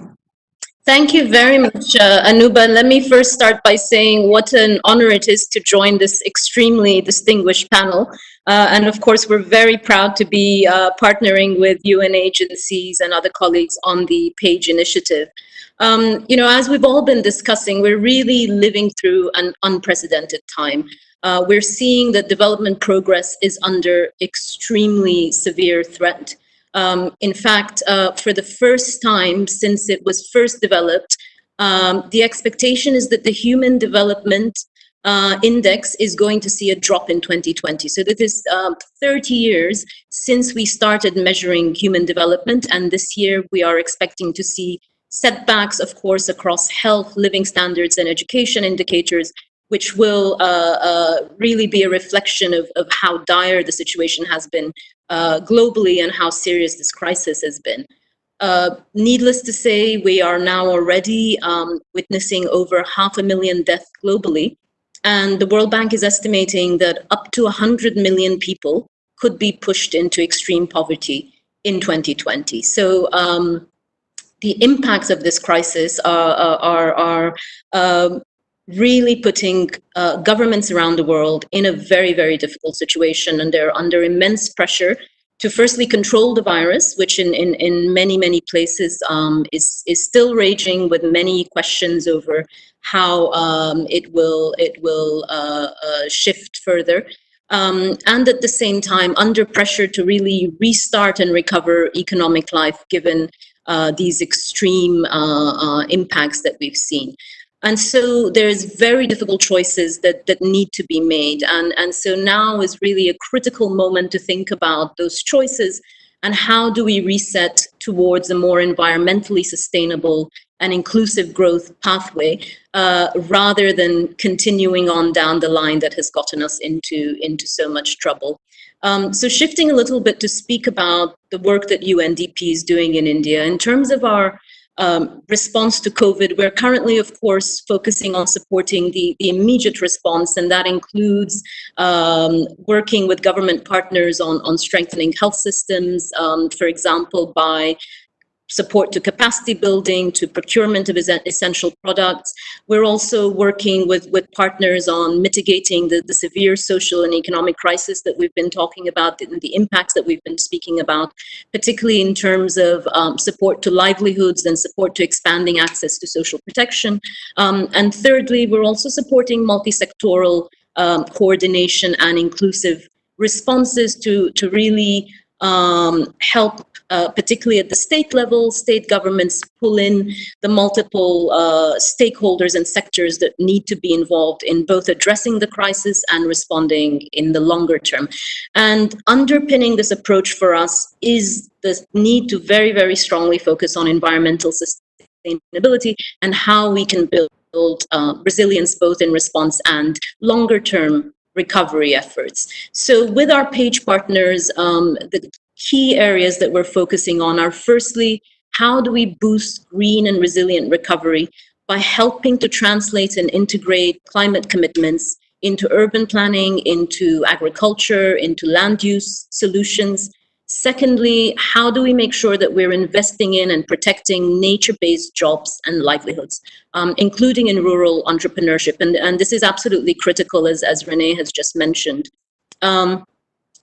Thank you very much, Anuba. Let me first start by saying what an honor it is to join this extremely distinguished panel. And of course, we're very proud to be partnering with UN agencies and other colleagues on the PAGE initiative. You know, as we've all been discussing, we're really living through an unprecedented time. We're seeing that development progress is under extremely severe threat. In fact, for the first time since it was first developed, the expectation is that the Human Development Index is going to see a drop in 2020. So that is 30 years since we started measuring human development, and this year we are expecting to see setbacks, of course, across health, living standards, and education indicators, which will really be a reflection of how dire the situation has been globally and how serious this crisis has been. Needless to say, we are now already witnessing over 500,000 deaths globally, and the World Bank is estimating that up to 100 million people could be pushed into extreme poverty in 2020. So the impacts of this crisis are really putting governments around the world in a very, very difficult situation, and they're under immense pressure to firstly control the virus, which in many, many places is still raging, with many questions over how it will shift further. And at the same time, under pressure to really restart and recover economic life, given these extreme impacts that we've seen. And so there's very difficult choices that need to be made. And so now is really a critical moment to think about those choices and how do we reset towards a more environmentally sustainable an inclusive growth pathway, rather than continuing on down the line that has gotten us into so much trouble. So shifting a little bit to speak about the work that UNDP is doing in India. In terms of our response to COVID, we're currently, of course, focusing on supporting the immediate response, and that includes working with government partners on strengthening health systems, for example, by support to capacity building, to procurement of essential products. We're also working with partners on mitigating the severe social and economic crisis that we've been talking about, the impacts that we've been speaking about, particularly in terms of support to livelihoods and support to expanding access to social protection. And thirdly, we're also supporting multi-sectoral coordination and inclusive responses to really help, particularly at the state level, state governments pull in the multiple stakeholders and sectors that need to be involved in both addressing the crisis and responding in the longer term. And underpinning this approach for us is the need to very, very strongly focus on environmental sustainability and how we can build resilience both in response and longer term recovery efforts. So with our page partners, the key areas that we're focusing on are firstly, how do we boost green and resilient recovery by helping to translate and integrate climate commitments into urban planning, into agriculture, into land use solutions. Secondly, how do we make sure that we're investing in and protecting nature-based jobs and livelihoods, including in rural entrepreneurship? And this is absolutely critical, as Renee has just mentioned.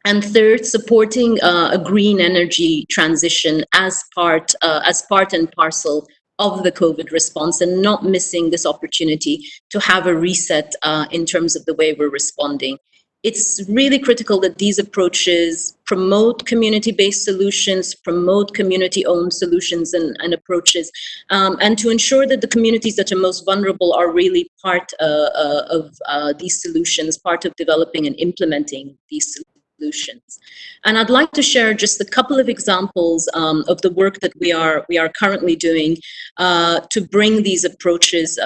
And third, supporting a green energy transition as part and parcel of the COVID response, and not missing this opportunity to have a reset in terms of the way we're responding. It's really critical that these approaches promote community-based solutions, promote community-owned solutions and approaches, and to ensure that the communities that are most vulnerable are really part of these solutions, part of developing and implementing these solutions. And I'd like to share just a couple of examples of the work that we are currently doing to bring these approaches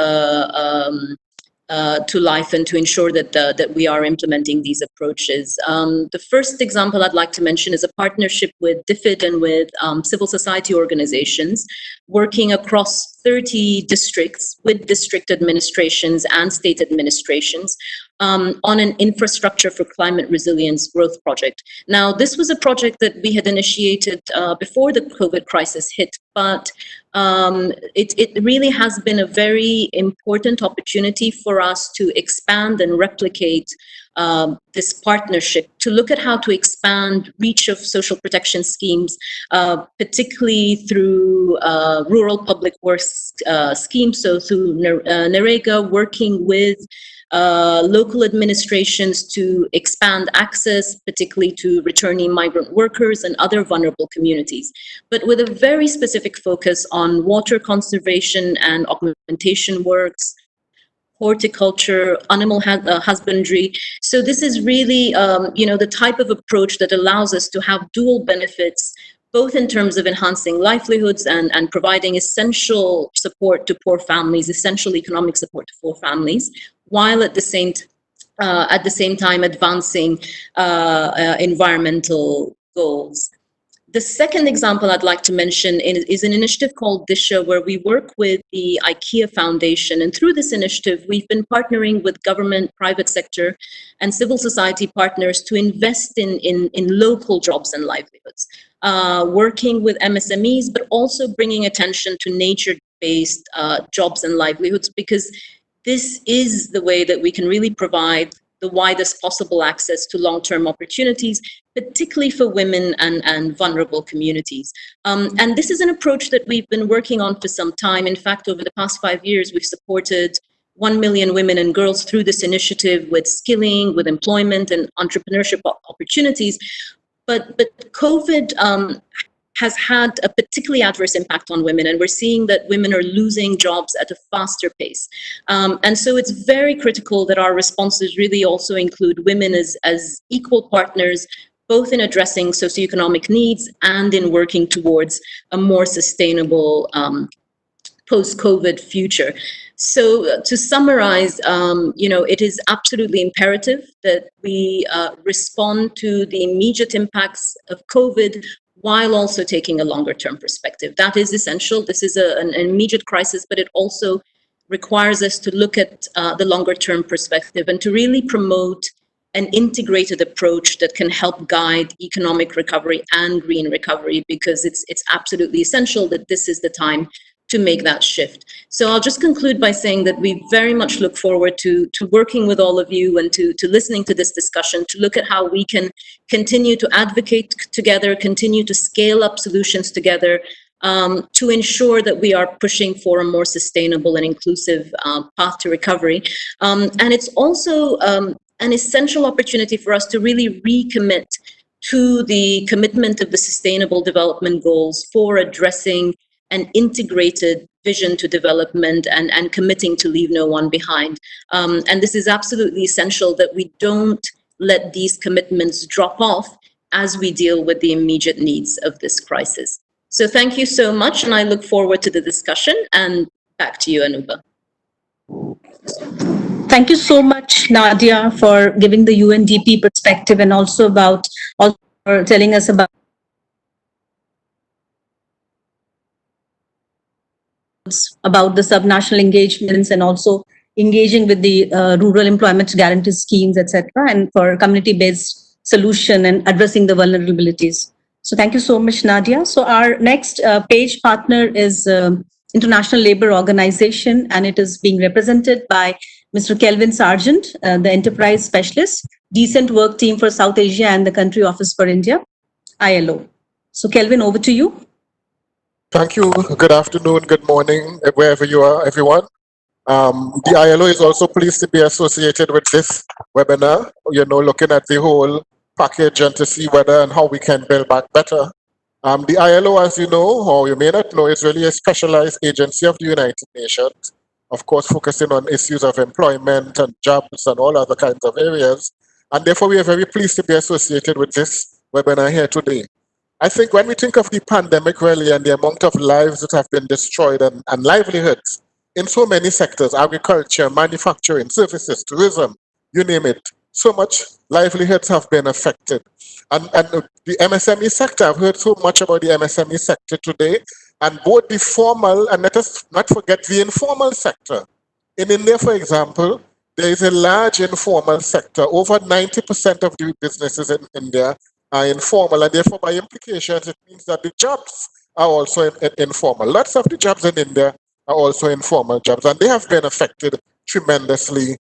to life and to ensure that we are implementing these approaches. The first example I'd like to mention is a partnership with DFID and with civil society organizations working across 30 districts with district administrations and state administrations on an infrastructure for climate resilience growth project. Now, this was a project that we had initiated before the COVID crisis hit, but it really has been a very important opportunity for us to expand and replicate this partnership, to look at how to expand reach of social protection schemes, particularly through rural public works schemes, so through NREGA, working with local administrations to expand access, particularly to returning migrant workers and other vulnerable communities, but with a very specific focus on water conservation and augmentation works, horticulture, animal husbandry. So this is really, the type of approach that allows us to have dual benefits, both in terms of enhancing livelihoods and providing essential support to poor families, essential economic support to poor families, while at the same time advancing environmental goals. The second example I'd like to mention is an initiative called Disha, where we work with the IKEA Foundation. And through this initiative, we've been partnering with government, private sector, and civil society partners to invest in local jobs and livelihoods, working with MSMEs, but also bringing attention to nature-based jobs and livelihoods, because this is the way that we can really provide the widest possible access to long-term opportunities, particularly for women and vulnerable communities. And this is an approach that we've been working on for some time. In fact, over the past 5 years, we've supported 1 million women and girls through this initiative with skilling, with employment and entrepreneurship opportunities. But COVID has had a particularly adverse impact on women, and we're seeing that women are losing jobs at a faster pace. And so it's very critical that our responses really also include women as equal partners, both in addressing socioeconomic needs and in working towards a more sustainable post-COVID future. So to summarize, it is absolutely imperative that we respond to the immediate impacts of COVID while also taking a longer-term perspective. That is essential. This is an immediate crisis, but it also requires us to look at the longer-term perspective and to really promote an integrated approach that can help guide economic recovery and green recovery, because it's absolutely essential that this is the time to make that shift. So I'll just conclude by saying that we very much look forward to working with all of you and to listening to this discussion, to look at how we can continue to advocate together, continue to scale up solutions together, to ensure that we are pushing for a more sustainable and inclusive path to recovery. And it's also an essential opportunity for us to really recommit to the commitment of the Sustainable Development Goals for addressing an integrated vision to development and committing to leave no one behind. And this is absolutely essential that we don't let these commitments drop off as we deal with the immediate needs of this crisis. So thank you so much, and I look forward to the discussion, and back to you, Anuba. Thank you so much, Nadia, for giving the UNDP perspective and also for telling us about the subnational engagements and also engaging with the rural employment guarantee schemes, etc., and for community-based solution and addressing the vulnerabilities. So thank you so much, Nadia. So our next page partner is International Labour Organization, and it is being represented by Mr. Kelvin Sargent, the Enterprise Specialist, Decent Work Team for South Asia and the Country Office for India, ILO. So Kelvin, over to you. Thank you. Good afternoon, good morning, wherever you are, everyone. The ILO is also pleased to be associated with this webinar, looking at the whole package and to see whether and how we can build back better. The ILO, as you know, or you may not know, is really a specialized agency of the United Nations, of course, focusing on issues of employment and jobs and all other kinds of areas. And therefore, we are very pleased to be associated with this webinar here today. I think when we think of the pandemic really and the amount of lives that have been destroyed and livelihoods in so many sectors, agriculture, manufacturing, services, tourism, you name it, so much livelihoods have been affected. And the MSME sector, I've heard so much about the MSME sector today, and both the formal and let us not forget the informal sector. In India, for example, there is a large informal sector. Over 90% of the businesses in India are informal, and therefore by implications it means that the jobs are also informal. Lots of the jobs in India are also informal jobs, and they have been affected tremendously,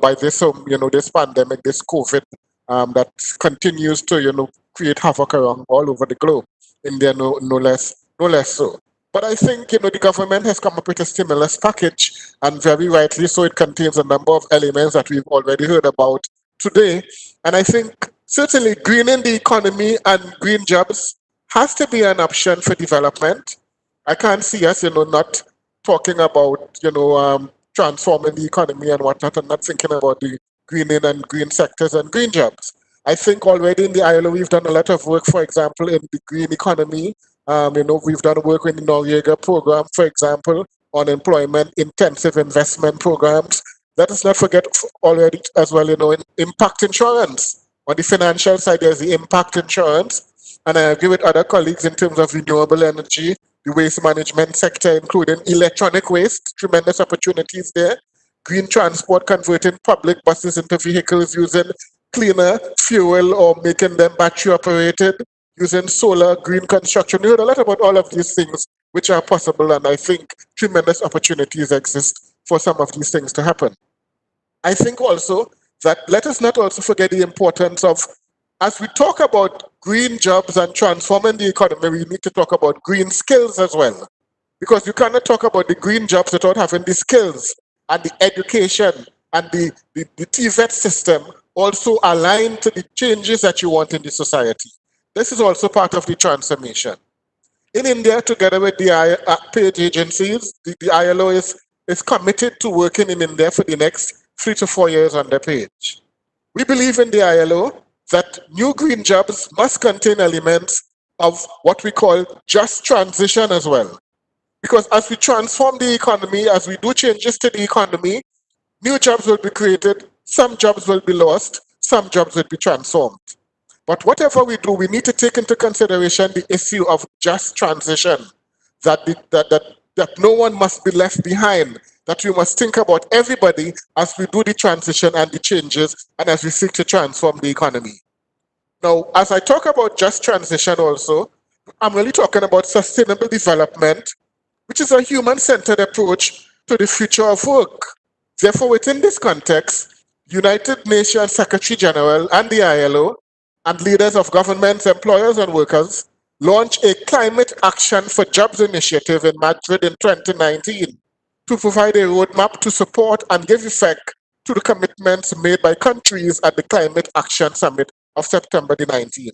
by this, this pandemic, this COVID that continues to, create havoc around all over the globe. India, no less so. But I think, the government has come up with a stimulus package, and very rightly so, it contains a number of elements that we've already heard about today. And I think certainly greening the economy and green jobs has to be an option for development. I can't see us, not talking about, transforming the economy and whatnot, and not thinking about the greening and green sectors and green jobs. I think already in the ILO, we've done a lot of work, for example, in the green economy. We've done work in the Noriega program, for example, on employment intensive investment programs. Let us not forget already as well, in impact insurance. On the financial side, there's the impact insurance. And I agree with other colleagues in terms of renewable energy, the waste management sector, including electronic waste, tremendous opportunities there. Green transport, converting public buses into vehicles using cleaner fuel or making them battery operated, using solar, green construction. We heard a lot about all of these things which are possible, and I think tremendous opportunities exist for some of these things to happen. I think also that let us not also forget the importance of, as we talk about green jobs and transforming the economy, we need to talk about green skills as well. Because you cannot talk about the green jobs without having the skills and the education and the TVET system also aligned to the changes that you want in the society. This is also part of the transformation. In India, together with the paid agencies, the ILO is committed to working in India for the next 3 to 4 years on the page. We believe in the ILO that new green jobs must contain elements of what we call just transition as well. Because as we transform the economy, as we do changes to the economy, new jobs will be created, some jobs will be lost, some jobs will be transformed. But whatever we do, we need to take into consideration the issue of just transition, that no one must be left behind, that we must think about everybody as we do the transition and the changes and as we seek to transform the economy. Now, as I talk about just transition also, I'm really talking about sustainable development, which is a human-centered approach to the future of work. Therefore, within this context, United Nations Secretary General and the ILO and leaders of governments, employers, and workers launched a Climate Action for Jobs initiative in Madrid in 2019 to provide a roadmap to support and give effect to the commitments made by countries at the Climate Action Summit of September the 19th.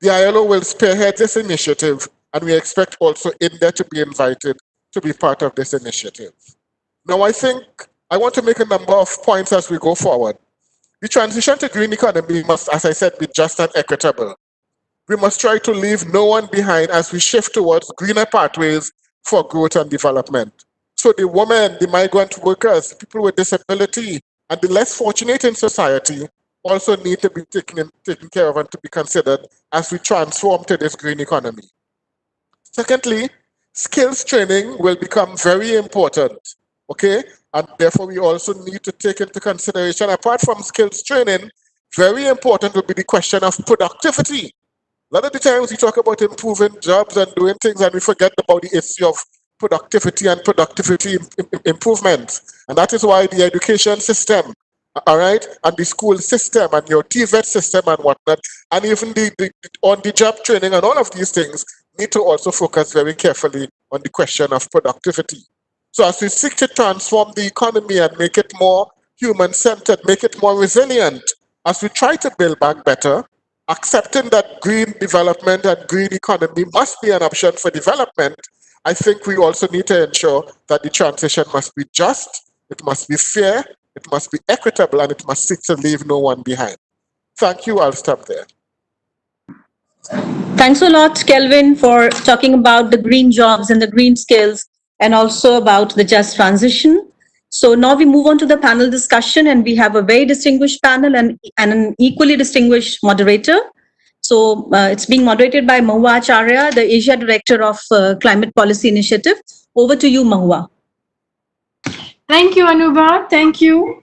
The ILO will spearhead this initiative, and we expect also India to be invited to be part of this initiative. Now, I think I want to make a number of points as we go forward. The transition to green economy must, as I said, be just and equitable. We must try to leave no one behind as we shift towards greener pathways for growth and development. So the women, the migrant workers, people with disability, and the less fortunate in society also need to be taken care of and to be considered as we transform to this green economy. Secondly, skills training will become very important, okay? And therefore, we also need to take into consideration, apart from skills training, very important will be the question of productivity. A lot of the times we talk about improving jobs and doing things, and we forget about the issue of productivity and productivity improvement. And that is why the education system, all right, and the school system and your TVET system and whatnot, and even the on-the-job training and all of these things need to also focus very carefully on the question of productivity. So as we seek to transform the economy and make it more human-centered, make it more resilient, as we try to build back better, accepting that green development and green economy must be an option for development, I think we also need to ensure that the transition must be just, it must be fair, it must be equitable, and it must seek to leave no one behind. Thank you. I'll stop there. Thanks a lot, Kelvin, for talking about the green jobs and the green skills and also about the just transition. So now we move on to the panel discussion, and we have a very distinguished panel and an equally distinguished moderator. So it's being moderated by Mahua Acharya, the Asia Director of Climate Policy Initiative. Over to you, Mahua. Thank you, Anuba. Thank you.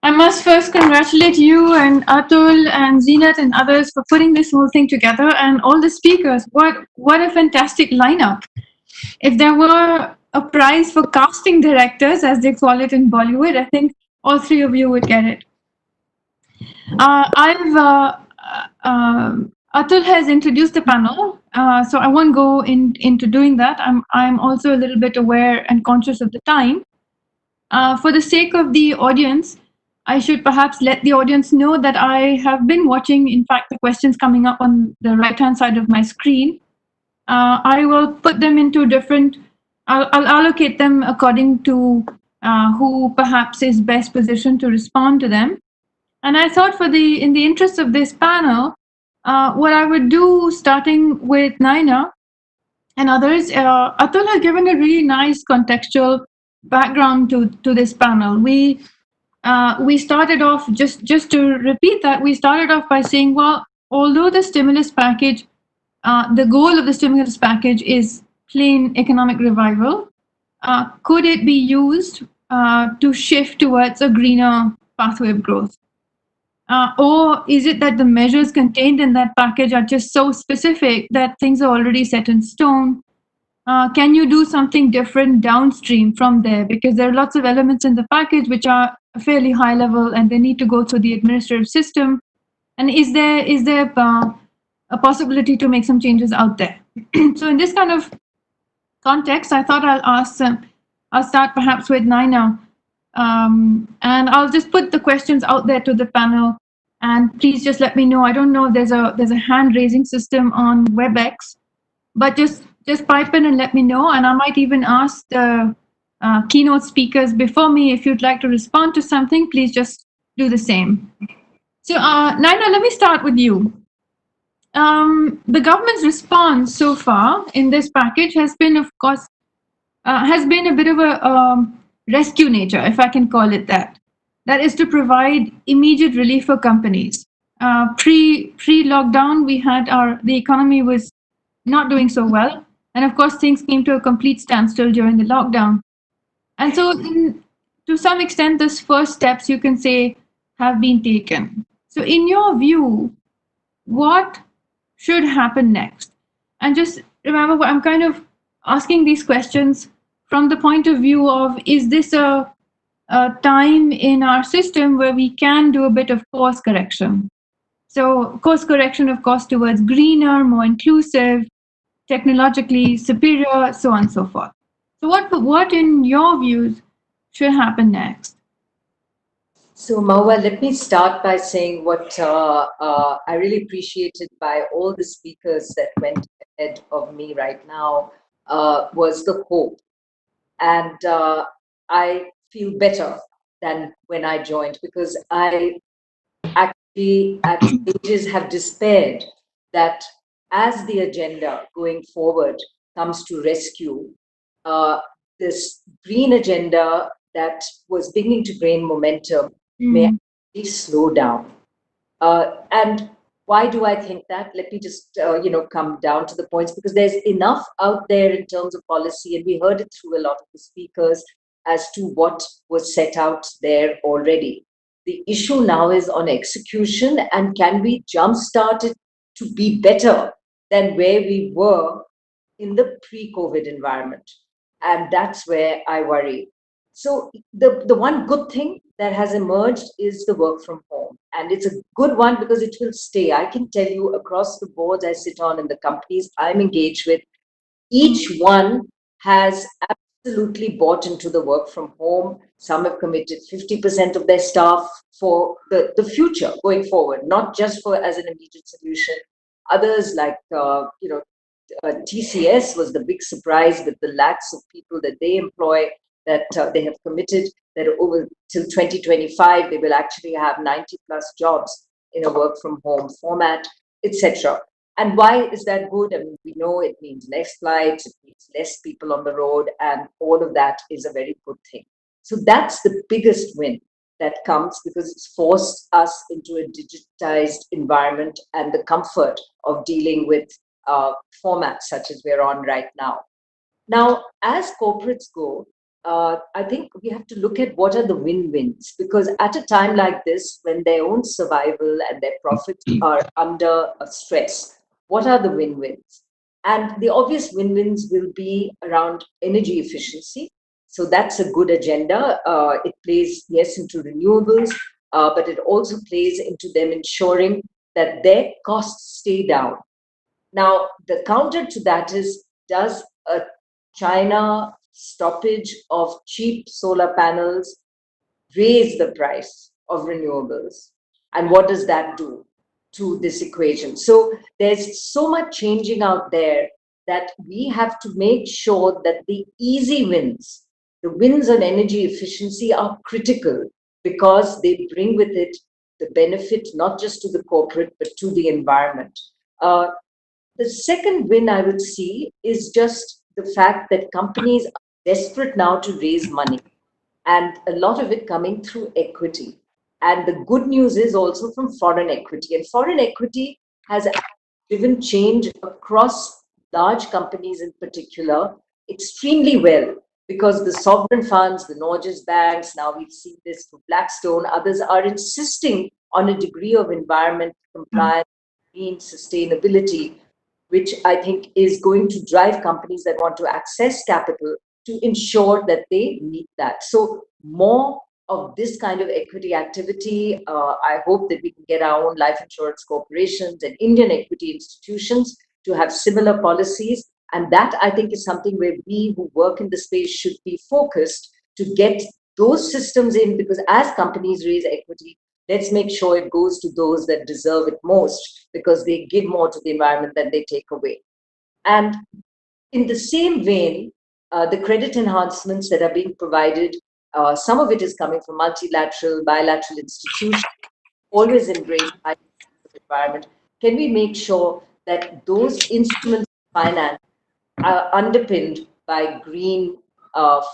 I must first congratulate you and Atul and Zenat and others for putting this whole thing together, and all the speakers. What a fantastic lineup. If there were a prize for casting directors, as they call it in Bollywood, I think all three of you would get it. Atul has introduced the panel, so I won't go into doing that. I'm also a little bit aware and conscious of the time. For the sake of the audience, I should perhaps let the audience know that I have been watching, in fact, the questions coming up on the right-hand side of my screen. I will put them into different, I'll allocate them according to who perhaps is best positioned to respond to them. And I thought in the interest of this panel, what I would do, starting with Naina and others, Atul has given a really nice contextual background to this panel. We started off, just to repeat that, we started off by saying, well, although the stimulus package, the goal of the stimulus package is plain economic revival, could it be used to shift towards a greener pathway of growth? Or is it that the measures contained in that package are just so specific that things are already set in stone? Can you do something different downstream from there? Because there are lots of elements in the package which are fairly high level and they need to go through the administrative system. And is there a possibility to make some changes out there? So in this kind of context, I thought I'll start perhaps with Naina. And I'll just put the questions out there to the panel, and please just let me know. I don't know if there's a hand raising system on WebEx, but just pipe in and let me know. And I might even ask the keynote speakers before me, if you'd like to respond to something, please just do the same. So Naina, let me start with you. The government's response so far in this package has been, of course, has been a bit of a rescue nature, if I can call it that. That is to provide immediate relief for companies. Pre-lockdown, the economy was not doing so well, and of course things came to a complete standstill during the lockdown. And so, to some extent, those first steps, you can say, have been taken. So, in your view, what should happen next? And just remember, I'm kind of asking these questions from the point of view of, is this a time in our system where we can do a bit of course correction? So, course correction, of course, towards greener, more inclusive, technologically superior, so on and so forth. So, what in your views should happen next? So, Mawa, let me start by saying what I really appreciated by all the speakers that went ahead of me right now was the hope. And I feel better than when I joined, because I actually at stages have despaired that as the agenda going forward comes to rescue this green agenda that was beginning to gain momentum may actually slow down. And why do I think that? Let me just come down to the points, because there's enough out there in terms of policy, and we heard it through a lot of the speakers as to what was set out there already. The issue now is on execution, and can we jumpstart it to be better than where we were in the pre-COVID environment? And that's where I worry. So the one good thing that has emerged is the work from home. And it's a good one because it will stay. I can tell you across the boards I sit on and the companies I'm engaged with, each one has absolutely bought into the work from home. Some have committed 50% of their staff for the future going forward, not just for as an immediate solution. Others like, TCS was the big surprise with the lakhs of people that they employ, that they have committed that over till 2025, they will actually have 90 plus jobs in a work from home format, etc. And why is that good? I mean, we know it means less flights, it means less people on the road, and all of that is a very good thing. So that's the biggest win that comes, because it's forced us into a digitized environment and the comfort of dealing with formats such as we're on right now. Now, as corporates go, I think we have to look at what are the win-wins, because at a time like this, when their own survival and their profits are under stress, what are the win-wins? And the obvious win-wins will be around energy efficiency. So that's a good agenda. It plays, yes, into renewables, but it also plays into them ensuring that their costs stay down. Now, the counter to that is, does a China stoppage of cheap solar panels raise the price of renewables? And what does that do to this equation? So there's so much changing out there that we have to make sure that the easy wins, the wins on energy efficiency, are critical, because they bring with it the benefit not just to the corporate but to the environment. The second win I would see is just the fact that companies are desperate now to raise money, and a lot of it coming through equity. And the good news is also from foreign equity. And foreign equity has driven change across large companies in particular extremely well, because the sovereign funds, the Norges banks, now we've seen this for Blackstone, others are insisting on a degree of environment compliance, green sustainability, which I think is going to drive companies that want to access capital to ensure that they meet that. So more of this kind of equity activity. I hope that we can get our own life insurance corporations and Indian equity institutions to have similar policies. And that, I think, is something where we who work in the space should be focused to get those systems in, because as companies raise equity, let's make sure it goes to those that deserve it most, because they give more to the environment than they take away. And in the same vein, the credit enhancements that are being provided, some of it is coming from multilateral, bilateral institutions, always embrace the environment. Can we make sure that those instruments of finance are underpinned by green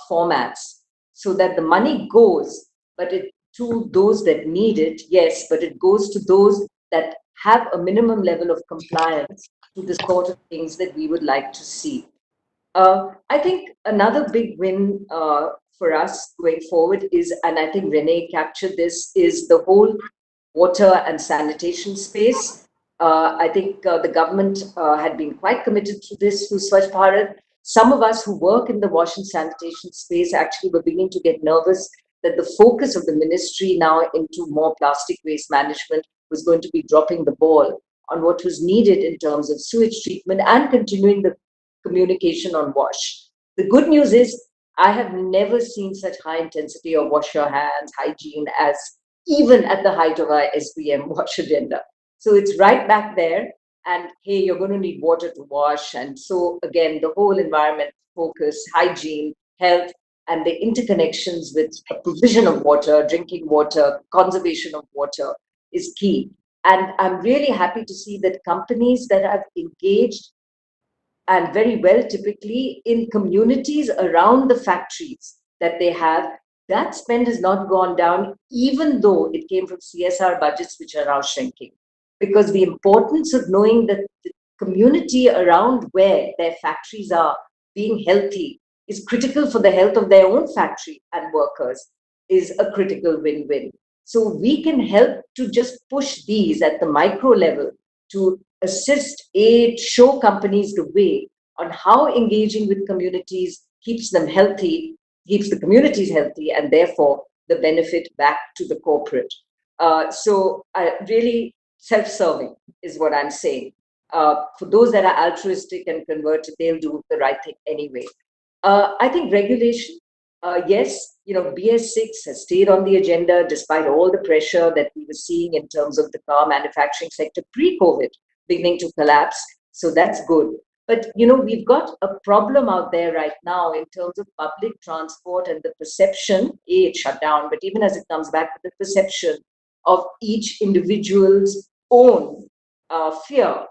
formats, so that the money goes, but it to those that need it, yes, but it goes to those that have a minimum level of compliance to the sort of things that we would like to see. I think another big win for us going forward is, and I think Renee captured this, is the whole water and sanitation space. I think the government had been quite committed to this through Swachh Bharat. Some of us who work in the wash and sanitation space actually were beginning to get nervous that the focus of the ministry now into more plastic waste management was going to be dropping the ball on what was needed in terms of sewage treatment and continuing the communication on wash. The good news is I have never seen such high intensity of wash your hands, hygiene as even at the height of our SBM wash agenda. So it's right back there. And hey, you're going to need water to wash. And so again, the whole environment focus, hygiene, health, and the interconnections with a provision of water, drinking water, conservation of water is key. And I'm really happy to see that companies that have engaged and very well typically in communities around the factories that they have, that spend has not gone down, even though it came from CSR budgets, which are now shrinking. Because the importance of knowing that the community around where their factories are being healthy is critical for the health of their own factory and workers, is a critical win-win. So we can help to just push these at the micro level to assist, aid, show companies the way on how engaging with communities keeps them healthy, keeps the communities healthy, and therefore the benefit back to the corporate. So really self-serving is what I'm saying. For those that are altruistic and converted, they'll do the right thing anyway. I think regulation, yes, BS6 has stayed on the agenda despite all the pressure that we were seeing in terms of the car manufacturing sector pre-COVID beginning to collapse. So that's good. But, we've got a problem out there right now in terms of public transport and the perception, it shut down, but even as it comes back, the perception of each individual's own fear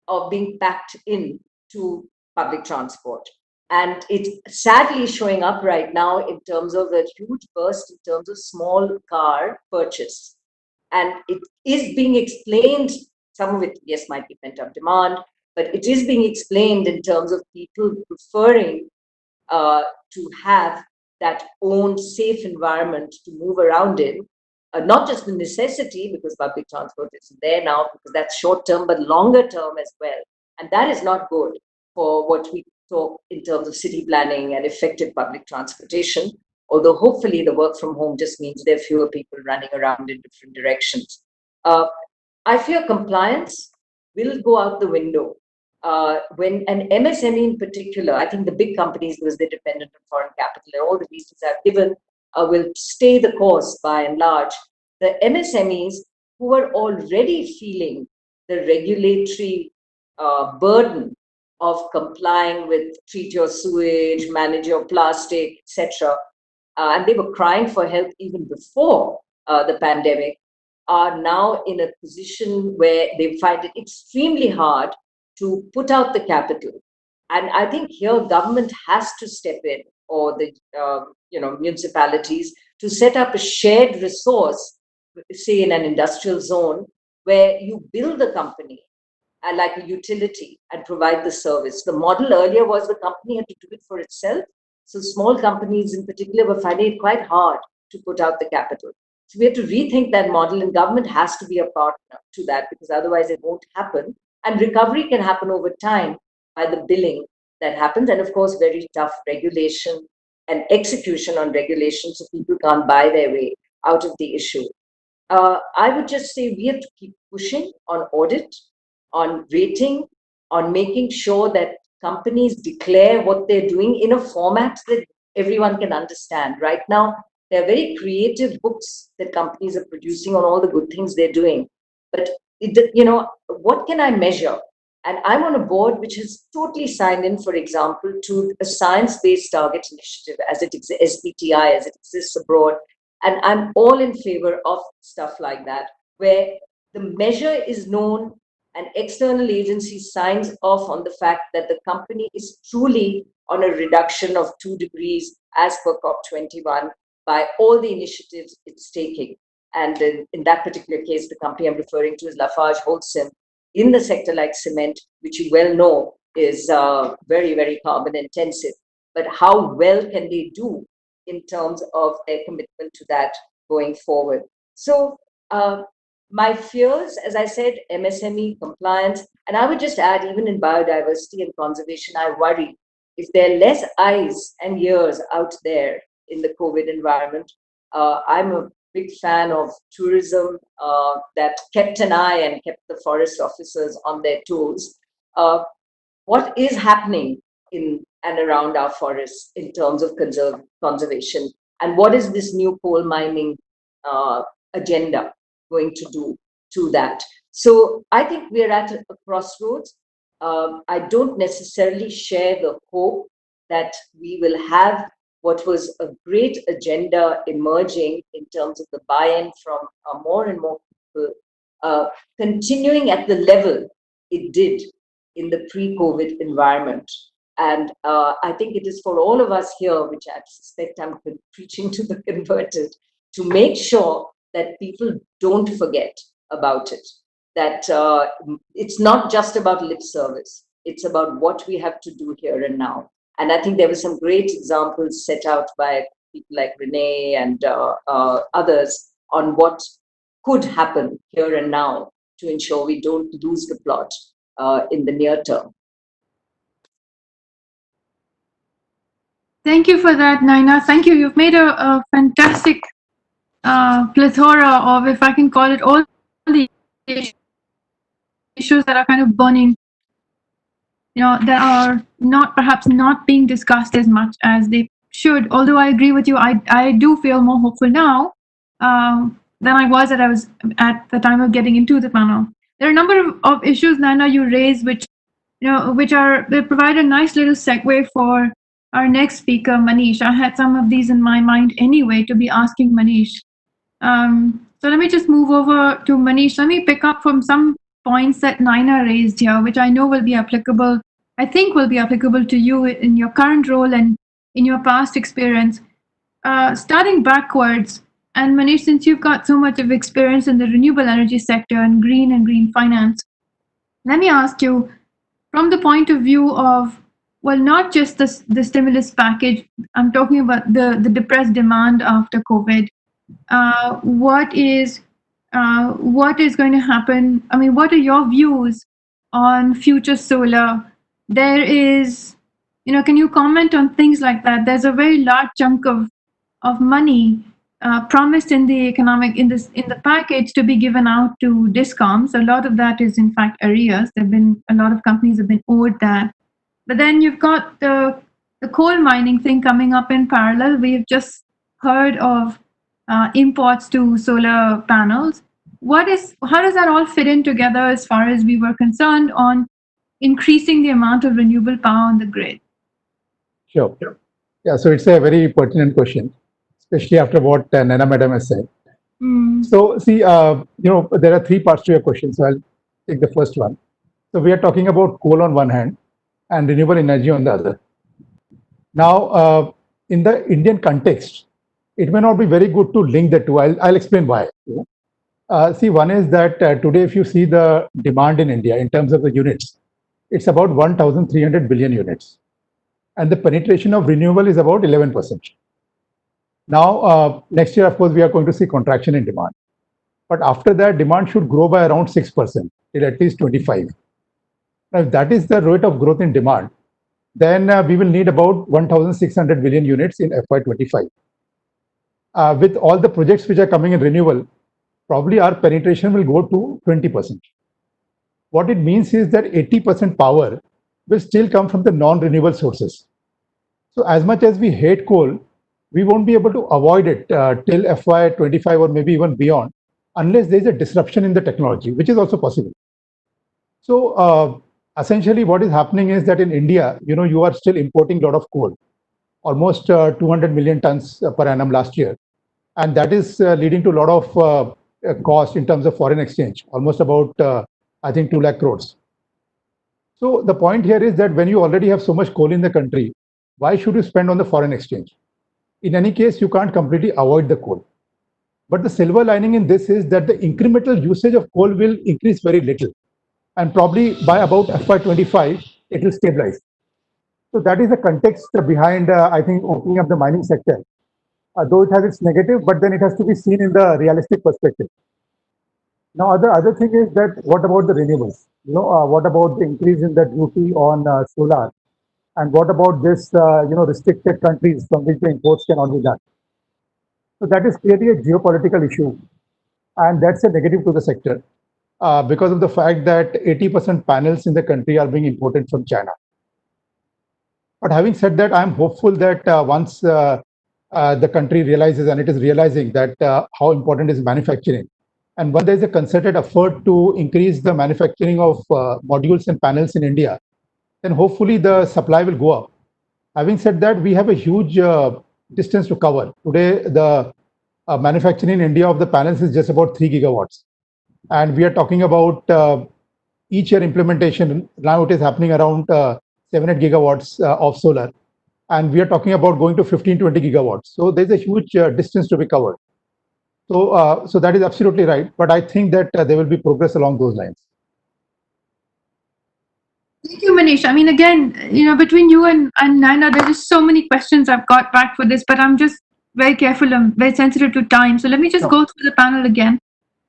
of being packed in to public transport. And it's sadly showing up right now in terms of a huge burst in terms of small car purchase. And it is being explained, some of it, yes, might be pent-up demand, but it is being explained in terms of people preferring to have that own safe environment to move around in. Not just the necessity, because public transport is there now, because that's short term, but longer term as well. And that is not good for what we talk in terms of city planning and effective public transportation. Although hopefully the work from home just means there are fewer people running around in different directions. I fear compliance will go out the window. When an MSME in particular, I think the big companies, because they're dependent on foreign capital and all the reasons I've given, will stay the course by and large. The MSMEs who are already feeling the regulatory burden of complying with treat your sewage, manage your plastic, etc., and they were crying for help even before the pandemic, are now in a position where they find it extremely hard to put out the capital. And I think here government has to step in, or the municipalities, to set up a shared resource, say in an industrial zone, where you build the company and like a utility and provide the service. The model earlier was the company had to do it for itself. So small companies in particular were finding it quite hard to put out the capital. So we have to rethink that model, and government has to be a partner to that, because otherwise it won't happen. And recovery can happen over time by the billing that happens. And of course, very tough regulation and execution on regulation, so people can't buy their way out of the issue. I would just say we have to keep pushing on audit, on rating, on making sure that companies declare what they're doing in a format that everyone can understand. Right now, there are very creative books that companies are producing on all the good things they're doing. But, what can I measure? And I'm on a board which has totally signed in, for example, to a science-based target initiative as it exists, SBTI, as it exists abroad. And I'm all in favor of stuff like that, where the measure is known, an external agency signs off on the fact that the company is truly on a reduction of 2 degrees as per COP21 by all the initiatives it's taking. And in that particular case, the company I'm referring to is Lafarge Holcim, in the sector like cement, which you well know is very, very carbon intensive. But how well can they do in terms of their commitment to that going forward? So my fears, as I said, MSME compliance, and I would just add, even in biodiversity and conservation, I worry if there are less eyes and ears out there in the COVID environment. I'm a big fan of tourism that kept an eye and kept the forest officers on their toes. What is happening in and around our forests in terms of conservation? And what is this new coal mining agenda going to do to that? So I think we're at a crossroads. I don't necessarily share the hope that we will have what was a great agenda emerging in terms of the buy-in from more and more people, continuing at the level it did in the pre-COVID environment. And I think it is for all of us here, which I suspect I'm preaching to the converted, to make sure that people don't forget about it, that it's not just about lip service, it's about what we have to do here and now. And I think there were some great examples set out by people like Renee and others on what could happen here and now to ensure we don't lose the plot in the near term. Thank you for that, Naina. Thank you. You've made a fantastic plethora of, if I can call it, all the issues that are kind of burning, that are perhaps not being discussed as much as they should. Although I agree with you, I do feel more hopeful now than I was at the time of getting into the panel. There are a number of issues, Naina, you raised, which they provide a nice little segue for our next speaker, Manish. I had some of these in my mind anyway to be asking Manish. So let me just move over to Manish. Let me pick up from some points that Naina raised here, which I know will be applicable, I think will be applicable to you in your current role and in your past experience. Starting backwards, and Manish, since you've got so much of experience in the renewable energy sector and green finance, let me ask you, from the point of view of, well, not just the stimulus package, I'm talking about the depressed demand after COVID. What is going to happen? I mean, what are your views on future solar? There is, can you comment on things like that? There's a very large chunk of money promised in the package to be given out to discoms. A lot of that is in fact arrears. A lot of companies have been owed that. But then you've got the coal mining thing coming up in parallel. We've just heard of imports to solar panels. How does that all fit in together as far as we were concerned on increasing the amount of renewable power on the grid? Sure. Yeah, so it's a very pertinent question, especially after what Naina Madam has said. So see, there are three parts to your question, so I'll take the first one. So we are talking about coal on one hand and renewable energy on the other. Now, in the Indian context, it may not be very good to link the two. I'll explain why. See, one is that today, if you see the demand in India in terms of the units, it's about 1,300 billion units. And the penetration of renewable is about 11%. Now, next year, of course, we are going to see contraction in demand. But after that, demand should grow by around 6% till at least 25. Now, if that is the rate of growth in demand, then we will need about 1,600 billion units in FY25. With all the projects which are coming in renewable, probably our penetration will go to 20%. What it means is that 80% power will still come from the non-renewable sources. So as much as we hate coal, we won't be able to avoid it till FY25 or maybe even beyond, unless there's a disruption in the technology, which is also possible. So essentially what is happening is that in India, you are still importing a lot of coal, almost 200 million tons per annum last year. And that is leading to a lot of cost in terms of foreign exchange, almost about I think 2 lakh crores. So the point here is that when you already have so much coal in the country, why should you spend on the foreign exchange? In any case, you can't completely avoid the coal. But the silver lining in this is that the incremental usage of coal will increase very little. And probably by about FY25, it will stabilize. So that is the context behind, I think, opening up the mining sector. Though it has its negative, but then it has to be seen in the realistic perspective. Now, other thing is that what about the renewables? What about the increase in the duty on solar? And what about this, restricted countries from which the imports cannot be done? So that is clearly a geopolitical issue, and that's a negative to the sector because of the fact that 80% panels in the country are being imported from China. But having said that, I'm hopeful that once the country realizes, and it is realizing that how important is manufacturing, and when there is a concerted effort to increase the manufacturing of modules and panels in India, then hopefully the supply will go up. Having said that, we have a huge distance to cover. Today, the manufacturing in India of the panels is just about 3 gigawatts. And we are talking about each year implementation. Now it is happening around 7-8 gigawatts of solar. And we are talking about going to 15-20 gigawatts. So there's a huge distance to be covered. So that is absolutely right. But I think that there will be progress along those lines. Thank you, Manish. I mean, again, between you and Naina, there are so many questions I've got back for this, but I'm just very careful. I'm very sensitive to time. So let me just go through the panel again.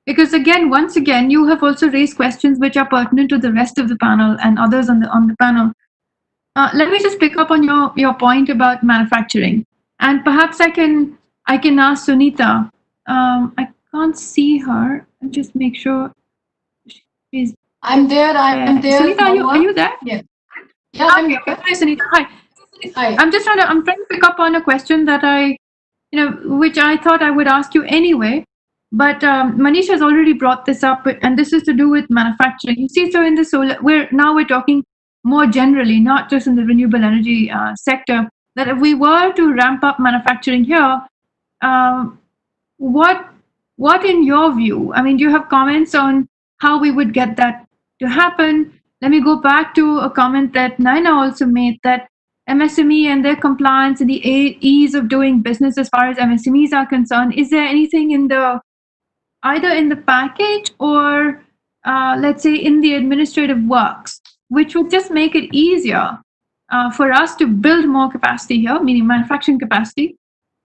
Because again, once again, you have also raised questions which are pertinent to the rest of the panel and others on the panel. Let me just pick up on your point about manufacturing. And perhaps I can ask Sunita. I can't see her. I'll just make sure she's... I'm there. I'm there. Sunita, are you there? Yeah. Yeah, I'm here. Hi, Sunita. Hi. Hi. I'm trying to pick up on a question that which I thought I would ask you anyway. But Manish has already brought this up, and this is to do with manufacturing. You see, so in the solar, we're talking more generally, not just in the renewable energy sector, that if we were to ramp up manufacturing here, what in your view? I mean, do you have comments on how we would get that to happen? Let me go back to a comment that Naina also made, that MSME and their compliance and the ease of doing business as far as MSMEs are concerned. Is there anything in either in the package or let's say in the administrative works, which would just make it easier for us to build more capacity here, meaning manufacturing capacity,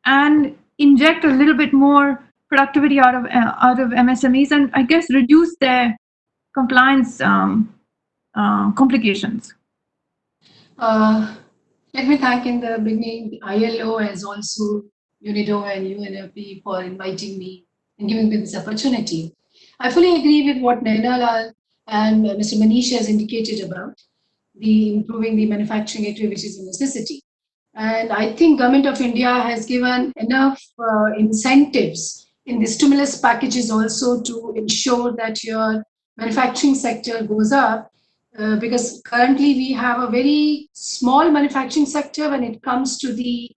and inject a little bit more productivity out of MSMEs, and I guess reduce their compliance complications? Let me thank in the beginning ILO as also UNIDO and UNP for inviting me and giving me this opportunity. I fully agree with what Naina Lal and Mr. Manish has indicated about the improving the manufacturing area, which is a necessity. And I think Government of India has given enough incentives in the stimulus packages also to ensure that your manufacturing sector goes up, because currently we have a very small manufacturing sector when it comes to the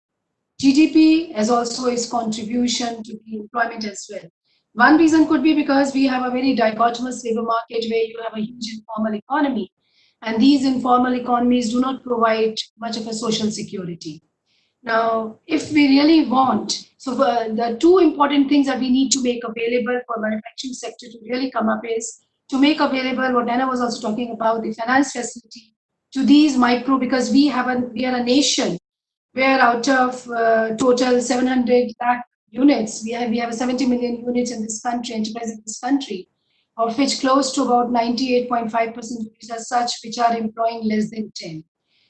GDP, as also its contribution to the employment as well. One reason could be because we have a very dichotomous labor market where you have a huge informal economy, and these informal economies do not provide much of a social security. Now, if we really want, so the two important things that we need to make available for manufacturing sector to really come up is to make available what Naina was also talking about, the finance facility to these micro, because we are a nation where out of total 700 lakh units, we have 70 million units in this country, enterprise in this country, of which close to about 98.5% are such which are employing less than 10.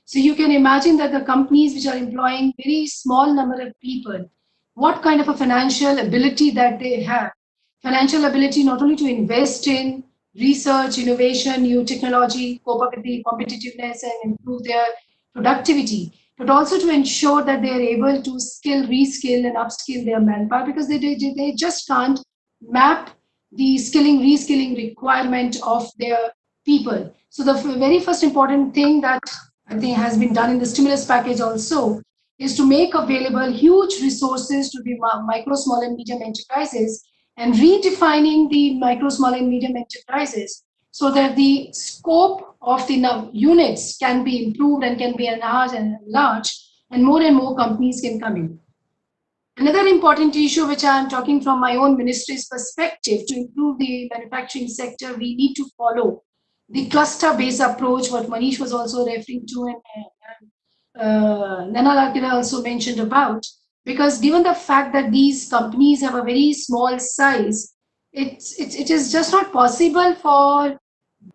So you can imagine that the companies which are employing very small number of people, what kind of a financial ability that they have, financial ability not only to invest in research, innovation, new technology, cope up with the competitiveness and improve their productivity, but also to ensure that they are able to skill, reskill and upskill their manpower, because they just can't map the skilling, reskilling requirement of their people. So the very first important thing that I think has been done in the stimulus package also is to make available huge resources to the micro, small and medium enterprises, and redefining the micro, small and medium enterprises so that the scope of the units can be improved and can be enlarged and enlarged, and more companies can come in. Another important issue which I am talking from my own ministry's perspective, to improve the manufacturing sector, we need to follow the cluster-based approach, what Manish was also referring to, and Nana Lakina also mentioned about, because given the fact that these companies have a very small size, it is just not possible for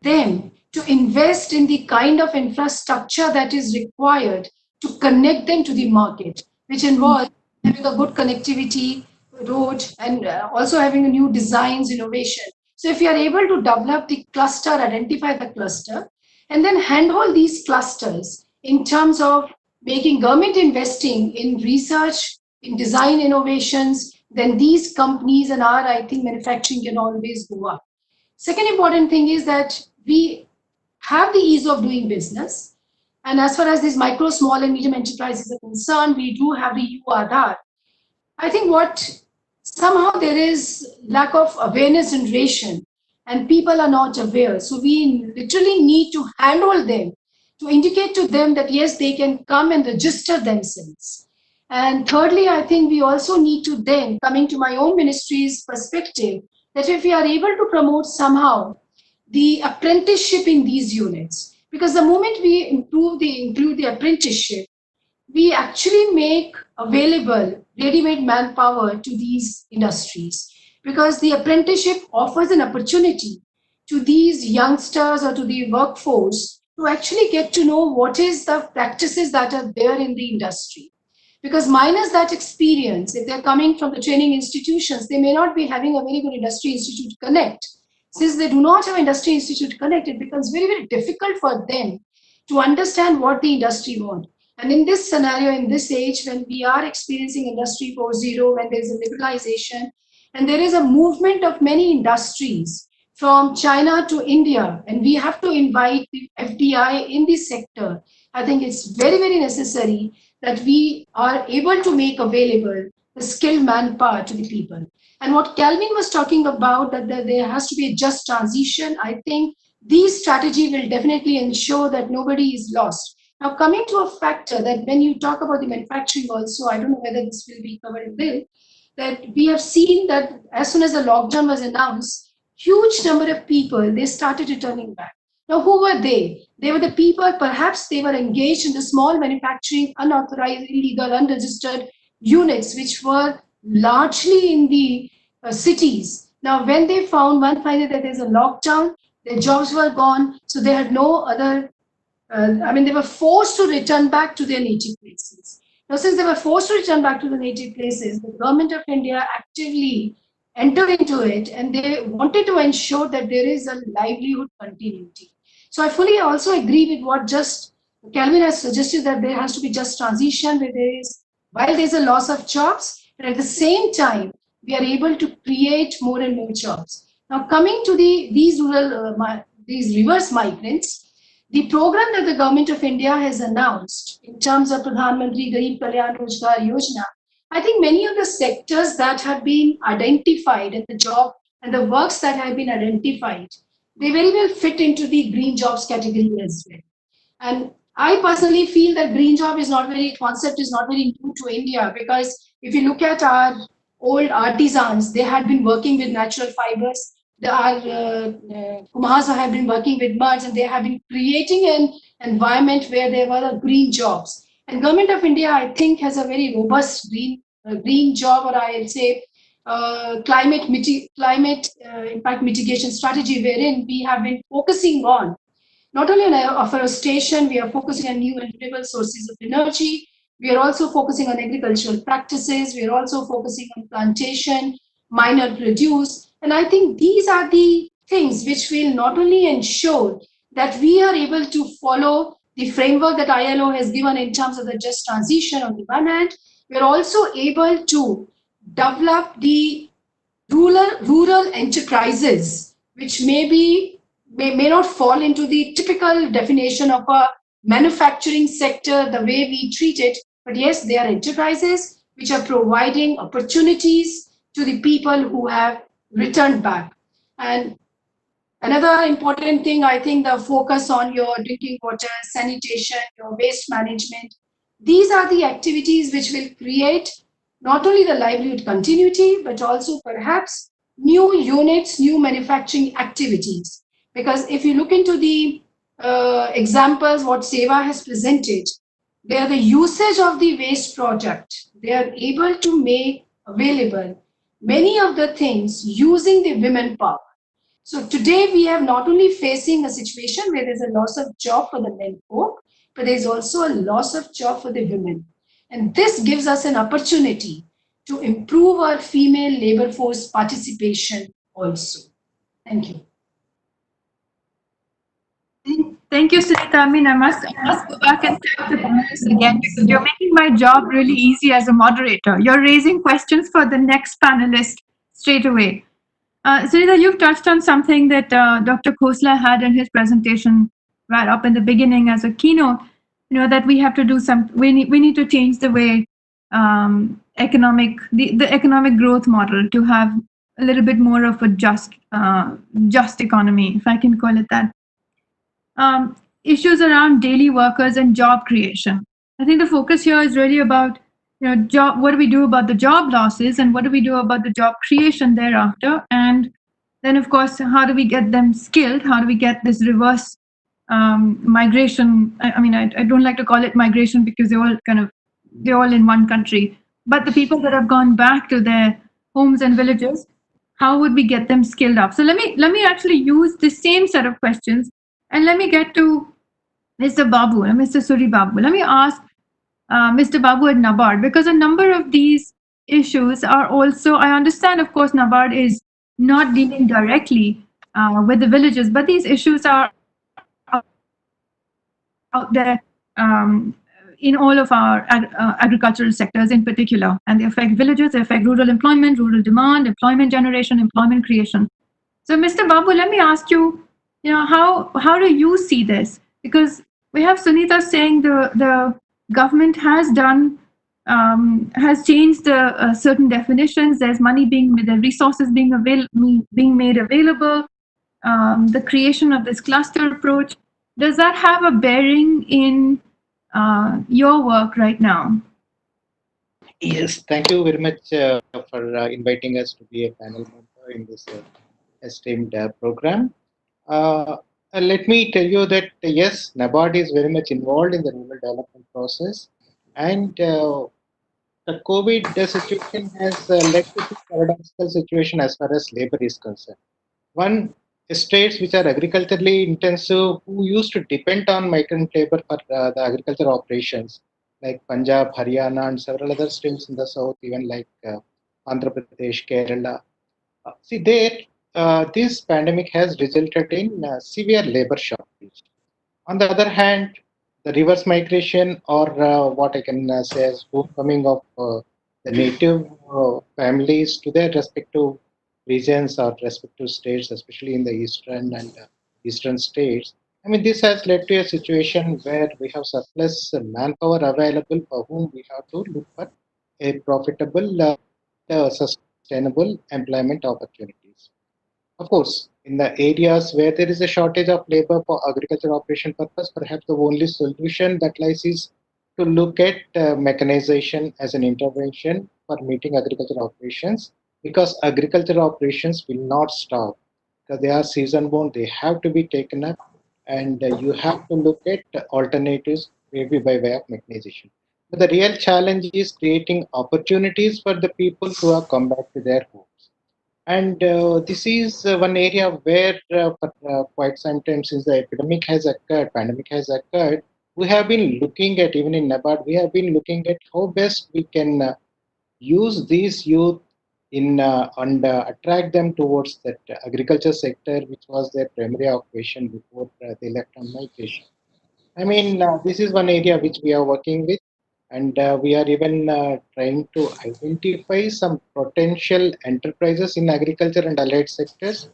them to invest in the kind of infrastructure that is required to connect them to the market, which involves having a good connectivity, road, and also having new designs, innovation. So if you are able to develop the cluster, identify the cluster, and then handhold these clusters in terms of making government investing in research, in design innovations, then these companies and our, I think, manufacturing can always go up. Second important thing is that we have the ease of doing business. And as far as these micro, small, and medium enterprises are concerned, we do have the URR. I think what somehow there is lack of awareness generation, and people are not aware. So we literally need to handhold them, to indicate to them that yes, they can come and register themselves. And thirdly, I think we also need to then, coming to my own ministry's perspective, that if we are able to promote somehow the apprenticeship in these units, because the moment we include the apprenticeship, we actually make available ready-made manpower to these industries, because the apprenticeship offers an opportunity to these youngsters or to the workforce to actually get to know what is the practices that are there in the industry. Because minus that experience, if they're coming from the training institutions, they may not be having a very good industry institute connect. Since they do not have industry institute connect, it becomes very difficult for them to understand what the industry wants. And in this scenario, in this age, when we are experiencing Industry 4.0, when there is a liberalization, and there is a movement of many industries from China to India, and we have to invite the FDI in this sector, I think it's very necessary that we are able to make available the skilled manpower to the people. And what Calvin was talking about, that there has to be a just transition, I think this strategy will definitely ensure that nobody is lost. Now, coming to a factor that when you talk about the manufacturing also, I don't know whether this will be covered in bill, that we have seen that as soon as the lockdown was announced, huge number of people, they started returning back. Now, who were they? They were the people, perhaps they were engaged in the small manufacturing, unauthorized, illegal, unregistered units, which were largely in the cities. Now, when they found one finally that there's a lockdown, their jobs were gone, so they had no other they were forced to return back to their native places. Now, since they were forced to return back to the native places, the government of India actively entered into it, and they wanted to ensure that there is a livelihood continuity. So I fully also agree with what just Calvin has suggested, that there has to be just transition, where while there's a loss of jobs, but at the same time, we are able to create more and more jobs. Now, coming to these reverse migrants, the program that the government of India has announced in terms of Pradhan Mantri Garib Kalyan Rozgar Yojana, I think many of the sectors that have been identified and the job and the works that have been identified, they very well fit into the green jobs category as well. And I personally feel that green job concept is not very new to India, because if you look at our old artisans, they had been working with natural fibers. Our Kumahas have been working with muds, and they have been creating an environment where there were green jobs. And Government of India, I think, has a very robust green job, or I'll say climate impact mitigation strategy, wherein we have been focusing on not only on afforestation, we are focusing on new renewable sources of energy. We are also focusing on agricultural practices. We are also focusing on plantation, minor produce. And I think these are the things which will not only ensure that we are able to follow the framework that ILO has given in terms of the just transition on the one hand, we are also able to develop the rural enterprises, which may not fall into the typical definition of a manufacturing sector, the way we treat it. But yes, they are enterprises which are providing opportunities to the people who have returned back. And Another important thing, I think, the focus on your drinking water, sanitation, your waste management. These are the activities which will create not only the livelihood continuity, but also perhaps new units, new manufacturing activities. Because if you look into the examples what Seva has presented, they are the usage of the waste product. They are able to make available many of the things using the women power. So today we have not only facing a situation where there's a loss of job for the men folk, but there's also a loss of job for the women. And this gives us an opportunity to improve our female labor force participation also. Thank you. Thank you, Sunita. I mean, I must go back and thank the panelists again because you're making my job really easy as a moderator. You're raising questions for the next panelist straight away. Sunita, you've touched on something that Dr. Khosla had in his presentation right up in the beginning as a keynote. You know that we have to do we need to change the way the economic growth model to have a little bit more of a just economy, if I can call it that. Issues around daily workers and job creation. I think the focus here is really about what do we do about the job losses and what do we do about the job creation thereafter, and then of course how do we get them skilled, how do we get this reverse migration. I mean, I don't like to call it migration because they're all in one country, but the people that have gone back to their homes and villages, how would we get them skilled up? So let me actually use the same set of questions and let me get to Mr. Babu and Mr. Suri Babu. Let me ask Mr. Babu at NABARD, because a number of these issues are also, I understand, of course, NABARD is not dealing directly with the villages, but these issues are out there in all of our agricultural sectors in particular, and they affect villages, they affect rural employment, rural demand, employment generation, employment creation. So, Mr. Babu, let me ask you, how do you see this? Because we have Sunita saying the government has changed certain definitions. There's money the resources being made available. The creation of this cluster approach. Does that have a bearing in your work right now? Yes, thank you very much for inviting us to be a panel member in this esteemed program. Let me tell you that yes, NABARD is very much involved in the rural development process, and the COVID situation has led to a paradoxical situation as far as labor is concerned. One, states which are agriculturally intensive, who used to depend on migrant labor for the agriculture operations, like Punjab, Haryana, and several other states in the south, even like Andhra Pradesh, Kerala. See, this pandemic has resulted in severe labor shortage. On the other hand, the reverse migration, or what I can say as homecoming of the native families to their respective regions or respective states, especially in the eastern states. I mean, this has led to a situation where we have surplus manpower available for whom we have to look for a profitable, sustainable employment opportunities. Of course, in the areas where there is a shortage of labor for agriculture operation purpose, perhaps the only solution that lies is to look at mechanization as an intervention for meeting agriculture operations, because agriculture operations will not stop because they are season bound, they have to be taken up, and you have to look at alternatives maybe by way of mechanization. But the real challenge is creating opportunities for the people who have come back to their homes. And this is one area where for quite some time since the pandemic has occurred, we have been looking at, even in NABARD, we have been looking at how best we can use these youth and attract them towards that agriculture sector, which was their primary occupation before they left on migration. I mean, this is one area which we are working with, and we are even trying to identify some potential enterprises in agriculture and allied sectors,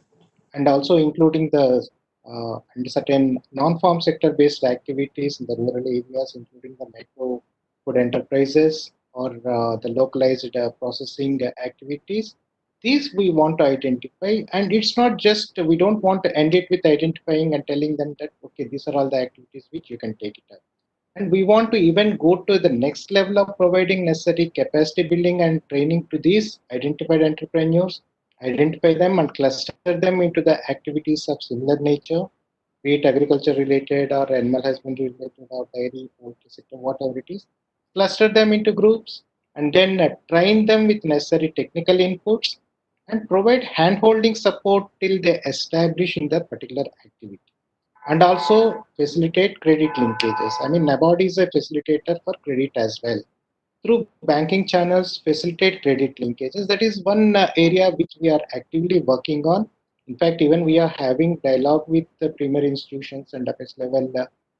and also including the and certain non-farm sector-based activities in the rural areas, including the micro food enterprises or the localized processing activities, these we want to identify, and it's not just, we don't want to end it with identifying and telling them that, okay, these are all the activities which you can take it up. And we want to even go to the next level of providing necessary capacity building and training to these identified entrepreneurs, identify them and cluster them into the activities of similar nature, be it agriculture related or animal husbandry related or dairy, poultry sector, whatever it is, cluster them into groups and then train them with necessary technical inputs and provide hand-holding support till they establish in that particular activity. And also facilitate credit linkages. I mean, NABARD is a facilitator for credit as well. Through banking channels, facilitate credit linkages. That is one area which we are actively working on. In fact, even we are having dialogue with the premier institutions and apex level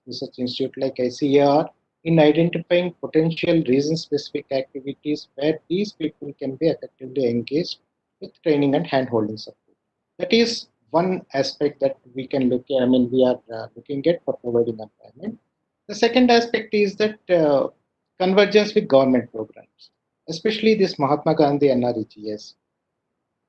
research institute like ICAR in identifying potential region-specific activities where these people can be effectively engaged with training and hand-holding support. That is one aspect that we can look at. I mean, we are looking at for providing employment. The second aspect is that convergence with government programs, especially this Mahatma Gandhi NREGS.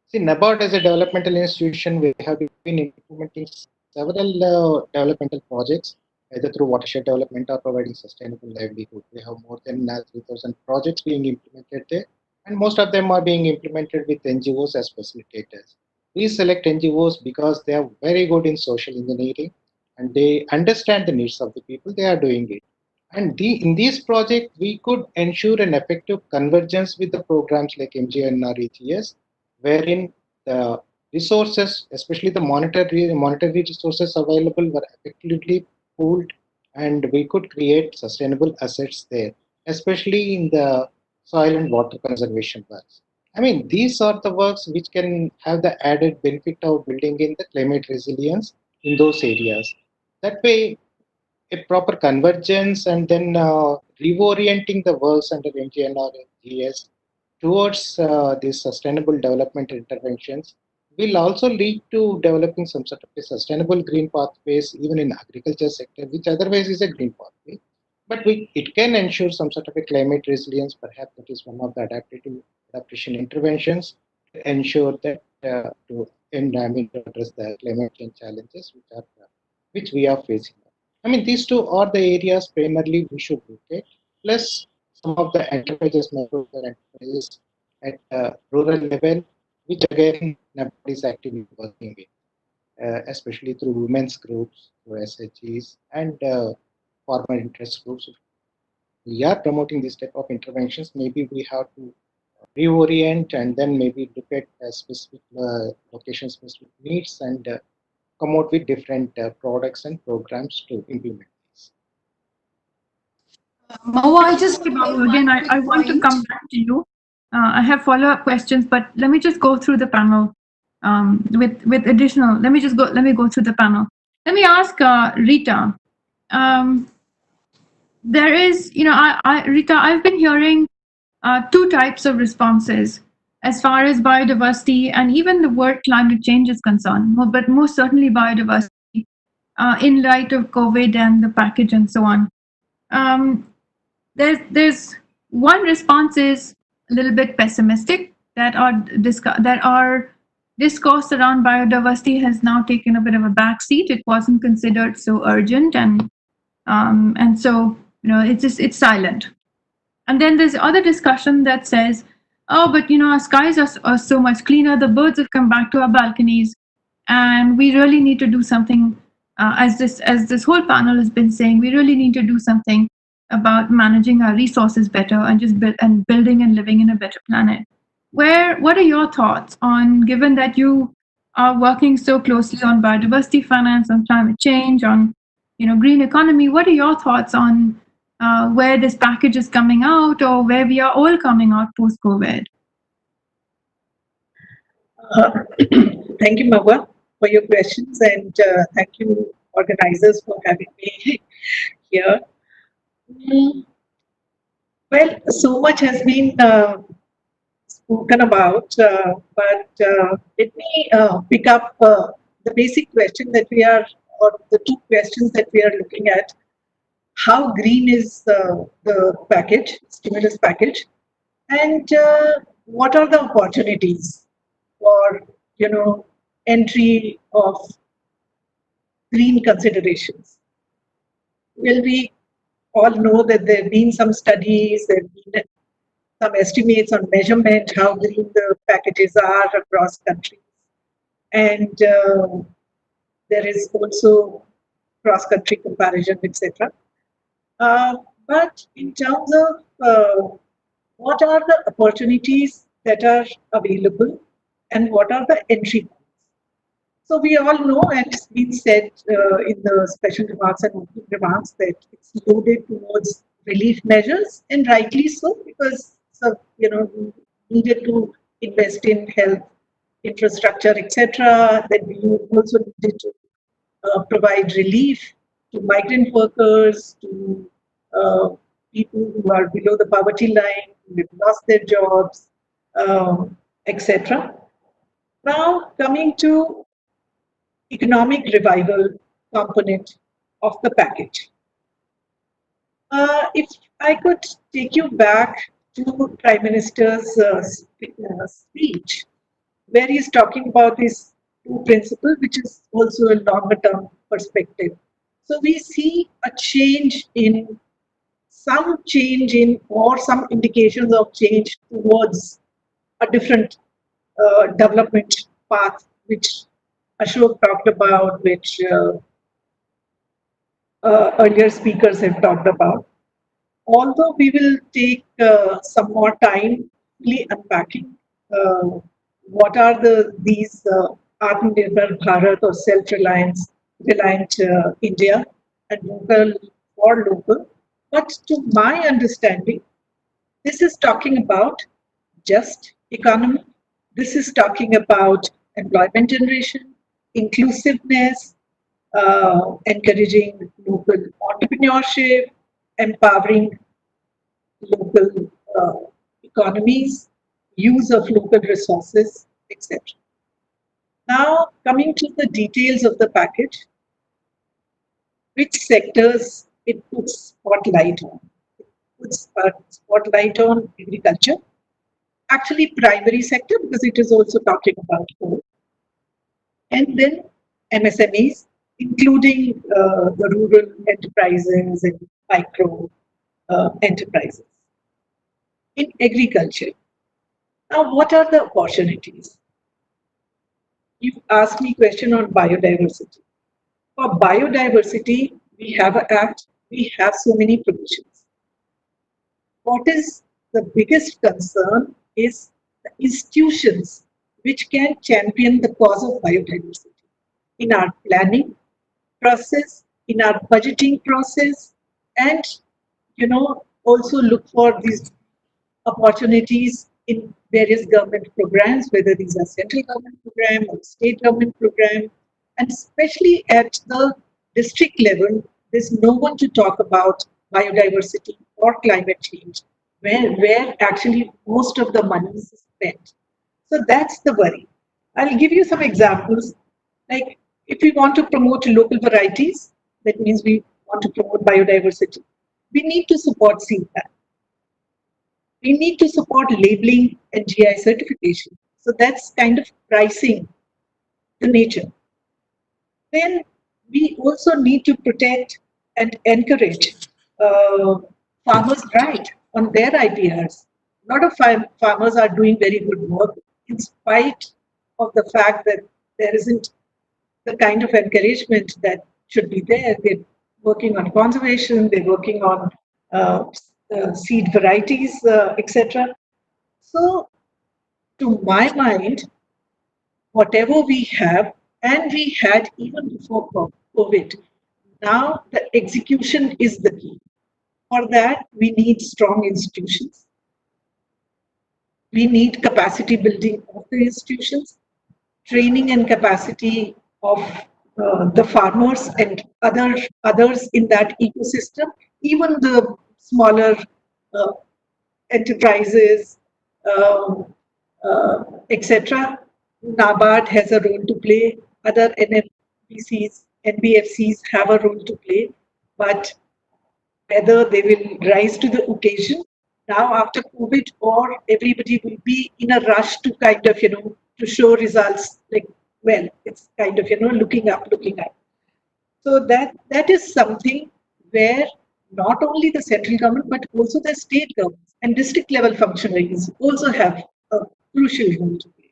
See, NABARD as a developmental institution, we have been implementing several developmental projects, either through watershed development or providing sustainable livelihood. We have more than 3,000 projects being implemented there, and most of them are being implemented with NGOs as facilitators. We select NGOs because they are very good in social engineering and they understand the needs of the people. They are doing it. And in these projects, we could ensure an effective convergence with the programs like MGNREGS, wherein the resources, especially the monetary resources available, were effectively pooled, and we could create sustainable assets there, especially in the soil and water conservation works. I mean, these are the works which can have the added benefit of building in the climate resilience in those areas. That way, a proper convergence and then reorienting the works under MGNREGS towards these sustainable development interventions will also lead to developing some sort of a sustainable green pathways even in agriculture sector, which otherwise is a green pathway. But it can ensure some sort of a climate resilience. Perhaps that is one of the adaptation interventions to ensure that to address the climate change challenges which we are facing. I mean, these two are the areas primarily we should look at. Plus, some of the enterprises, micro enterprises at rural level, which again NABARD is actively working with, especially through women's groups, through SHGs, and farmer interest groups. We are promoting this type of interventions. Maybe we have to reorient and then maybe look at specific location-specific needs and come out with different products and programs to implement these. Mawa, again, I want to come back to you. I have follow-up questions, but let me just go through the panel with additional. Let me go through the panel. Let me ask Rita. There is, Rita, I've been hearing two types of responses as far as biodiversity and even the word climate change is concerned, but most certainly biodiversity in light of COVID and the package and so on. There's one response is a little bit pessimistic, that our discourse around biodiversity has now taken a bit of a backseat. It wasn't considered so urgent, and so it's silent. And then there's other discussion that says, oh, but our skies are so much cleaner. The birds have come back to our balconies, and we really need to do something. As this whole panel has been saying, we really need to do something about managing our resources better and just building and living in a better planet. What are your thoughts on, given that you are working so closely on biodiversity finance, on climate change, on green economy? What are your thoughts on where this package is coming out, or where we are all coming out post-COVID? Thank you, Mawa, for your questions, and thank you, organizers, for having me here. Well, so much has been spoken about, but let me pick up the basic question that we are, or the two questions that we are looking at. How green is the package, stimulus package, and what are the opportunities? for, entry of green considerations. Well, we all know that there have been some studies, there have been some estimates on measurement, how green the packages are across countries. And there is also cross-country comparison, etc. But in terms of what are the opportunities that are available and what are the entry points? So we all know, and it's been said in the special remarks and opening remarks, that it's loaded towards relief measures, and rightly so, because we needed to invest in health infrastructure, etc. Then we also needed to provide relief to migrant workers, to people who are below the poverty line, who have lost their jobs, etc. Now, coming to economic revival component of the package. If I could take you back to Prime Minister's speech, where he's talking about these two principles, which is also a longer term perspective. So we see a change in, or some indications of change towards a different development path, which Ashok talked about, which earlier speakers have talked about. Although we will take some more time really unpacking what are these Atmanirbhar Bharat or self-reliant India and local for local. But to my understanding, this is talking about just economy. This is talking about employment generation, inclusiveness, encouraging local entrepreneurship, empowering local economies, use of local resources, etc. Now, coming to the details of the package, which sectors it puts spotlight on? It puts a spotlight on agriculture, actually primary sector, because it is also talking about coal, and then MSMEs, including the rural enterprises and micro enterprises. In agriculture, now what are the opportunities? You asked me a question on biodiversity. For biodiversity, we have an act, we have so many provisions. What is the biggest concern is the institutions which can champion the cause of biodiversity in our planning process, in our budgeting process, and also look for these opportunities in various government programs, whether these are central government program or state government program, and especially at the district level, there's no one to talk about biodiversity or climate change, where actually most of the money is spent. So that's the worry. I'll give you some examples. Like if we want to promote local varieties, that means we want to promote biodiversity. We need to support seed bank. We need to support labeling and GI certification. So that's kind of pricing the nature. Then we also need to protect and encourage farmers' right on their IPRs. A lot of farmers are doing very good work in spite of the fact that there isn't the kind of encouragement that should be there. They're working on conservation, they're working on seed varieties, etc. So, to my mind, whatever we have, and we had even before COVID, now the execution is the key. For that, we need strong institutions. We need capacity building of the institutions, training and capacity of the farmers and others in that ecosystem, even the smaller enterprises, etc. NABARD has a role to play, other NFBCs, NBFCs have a role to play, but whether they will rise to the occasion now after COVID, or everybody will be in a rush to kind of, to show results like, well, it's kind of, looking up. So that is something where not only the central government, but also the state governments and district level functionaries also have a crucial role to play.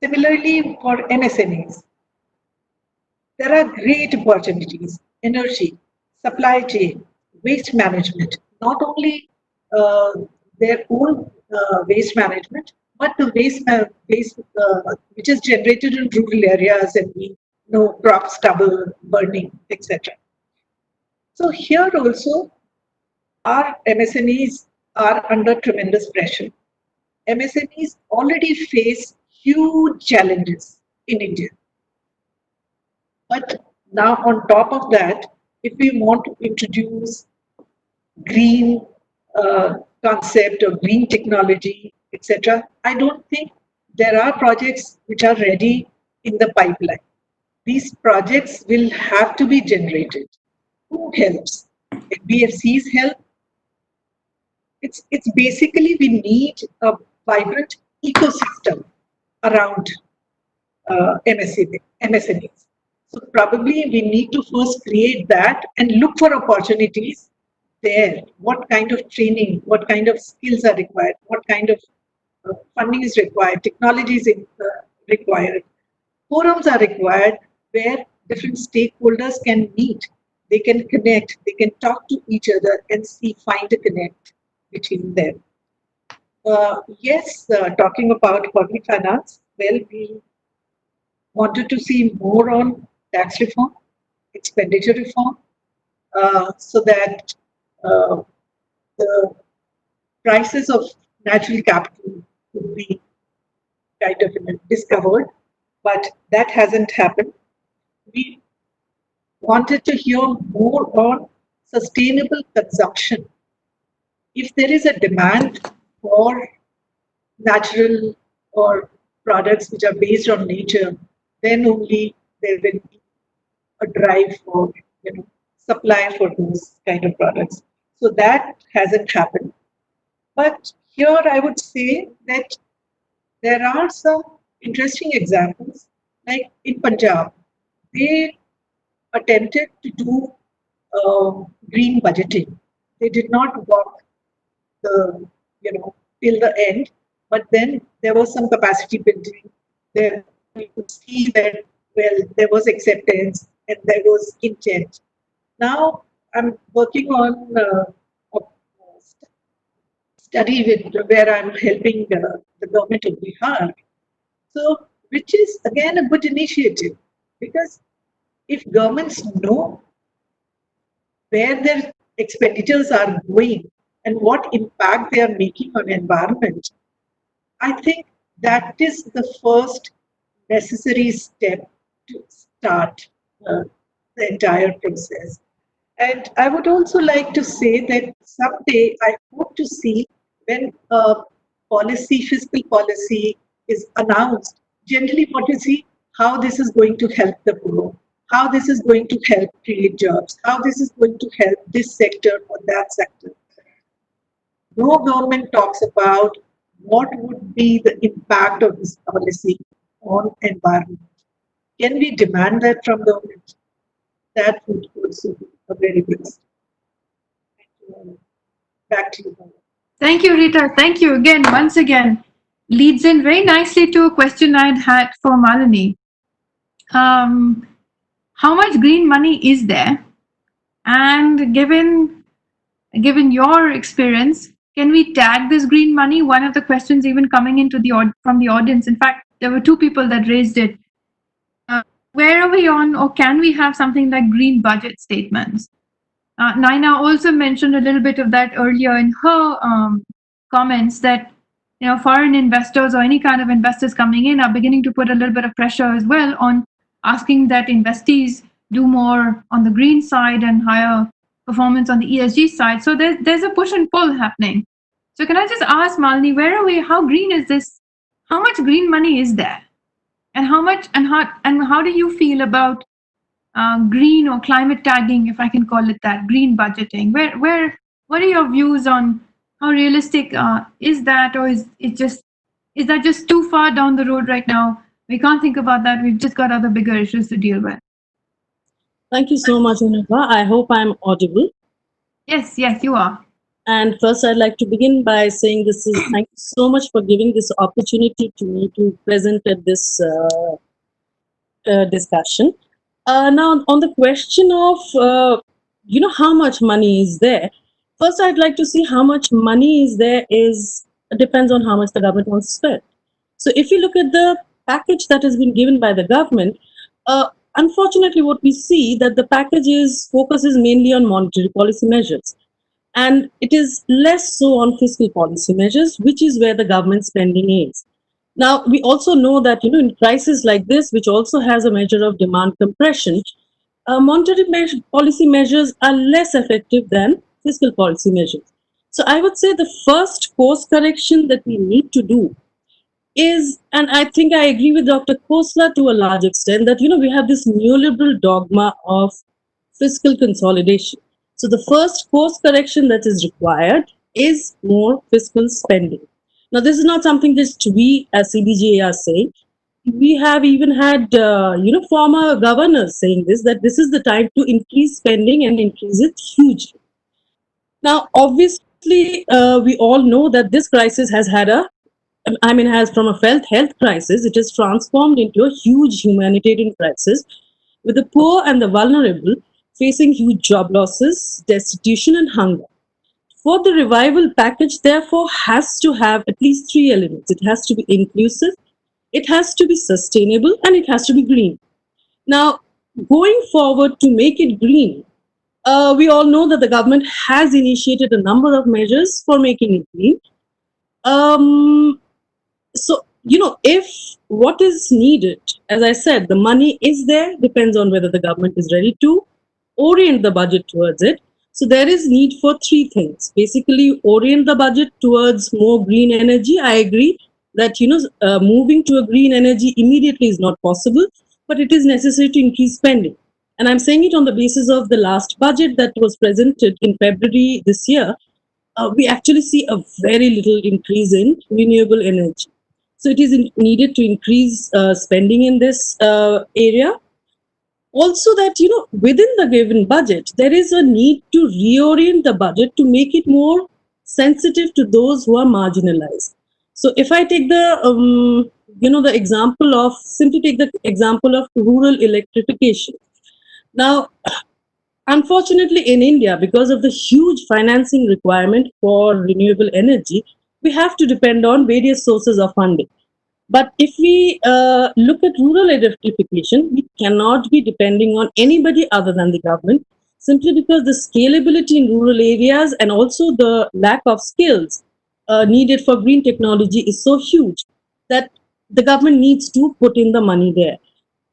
Similarly, for MSMEs, there are great opportunities: energy, supply chain, waste management, not only their own waste management, but the waste which is generated in rural areas, and we know crop stubble, burning, etc. So here also, our MSMEs are under tremendous pressure. MSMEs already face huge challenges in India. But now on top of that, if we want to introduce green concept or green technology, etc., I don't think there are projects which are ready in the pipeline. These projects will have to be generated. Who helps? BFCs help. It's basically we need a vibrant ecosystem around MSMEs. So probably we need to first create that and look for opportunities there. What kind of training, what kind of skills are required, what kind of funding is required, technology is required, forums are required where different stakeholders can meet, they can connect, they can talk to each other and find a connect between them. Yes, talking about public finance, well, we wanted to see more on tax reform, expenditure reform, so that the prices of natural capital could be kind of discovered, but that hasn't happened. We wanted to hear more on sustainable consumption. If there is a demand for natural or products which are based on nature, then only there will be a drive for supply for those kind of products. So that hasn't happened. But here I would say that there are some interesting examples, like in Punjab, they attempted to do green budgeting. They did not walk the till the end, but then there was some capacity building. There you could see that there was acceptance and there was intent. Now I'm working on a study where I'm helping the government of Bihar. So, which is again a good initiative, because if governments know where their expenditures are going and what impact they are making on environment, I think that is the first necessary step to start the entire process. And I would also like to say that someday I hope to see when a fiscal policy is announced, generally what you see, how this is going to help the poor, how this is going to help create jobs, how this is going to help this sector or that sector. No government talks about what would be the impact of this policy on environment. Can we demand that from government? That would also be a very big step. Back to you. Thank you, Rita. Thank you again. Once again, leads in very nicely to a question I'd had for Malini. How much green money is there? And given your experience, can we tag this green money? One of the questions even coming into from the audience. In fact, there were two people that raised it. Where are we on, or can we have something like green budget statements? Naina also mentioned a little bit of that earlier in her comments, that foreign investors or any kind of investors coming in are beginning to put a little bit of pressure as well on asking that investees do more on the green side and higher performance on the ESG side. So there's a push and pull happening. So can I just ask Malini, where are we? How green is this? How much green money is there? And how do you feel about green or climate tagging, if I can call it that, green budgeting? What are your views on how realistic is that, or is it just is that just too far down the road right now? We can't think about that. We've just got other bigger issues to deal with. Thank you so much, Anupa. I hope I'm audible. Yes, you are. And first, I'd like to begin by saying thank you so much for giving this opportunity to me to present at this discussion. Now, on the question of, how much money is there, first I'd like to see how much money is there depends on how much the government wants to spend. So if you look at the package that has been given by the government, unfortunately what we see that the package focuses mainly on monetary policy measures. And it is less so on fiscal policy measures, which is where the government spending is. Now, we also know that, in crisis like this, which also has a measure of demand compression, monetary policy measures are less effective than fiscal policy measures. So I would say the first course correction that we need to do is, and I think I agree with Dr. Khosla to a large extent, that, we have this neoliberal dogma of fiscal consolidation. So the first course correction that is required is more fiscal spending. Now, this is not something just we as CBGA are saying. We have even had, former governors saying that this is the time to increase spending and increase it hugely. Now, obviously, we all know that this crisis has from a health crisis, it has transformed into a huge humanitarian crisis with the poor and the vulnerable facing huge job losses, destitution, and hunger. For the revival package, therefore, has to have at least 3 elements. It has to be inclusive, it has to be sustainable, and it has to be green. Now, going forward to make it green, we all know that the government has initiated a number of measures for making it green. So, if what is needed, as I said, the money is there, depends on whether the government is ready to orient the budget towards it. So there is need for 3 things. Basically, orient the budget towards more green energy. I agree that, moving to a green energy immediately is not possible, but it is necessary to increase spending. And I'm saying it on the basis of the last budget that was presented in February this year. We actually see a very little increase in renewable energy. So it is needed to increase spending in this area. Also that, within the given budget, there is a need to reorient the budget to make it more sensitive to those who are marginalized. So if I take simply take the example of rural electrification. Now, unfortunately, in India, because of the huge financing requirement for renewable energy, we have to depend on various sources of funding. But if we look at rural electrification, we cannot be depending on anybody other than the government, simply because the scalability in rural areas and also the lack of skills needed for green technology is so huge that the government needs to put in the money there.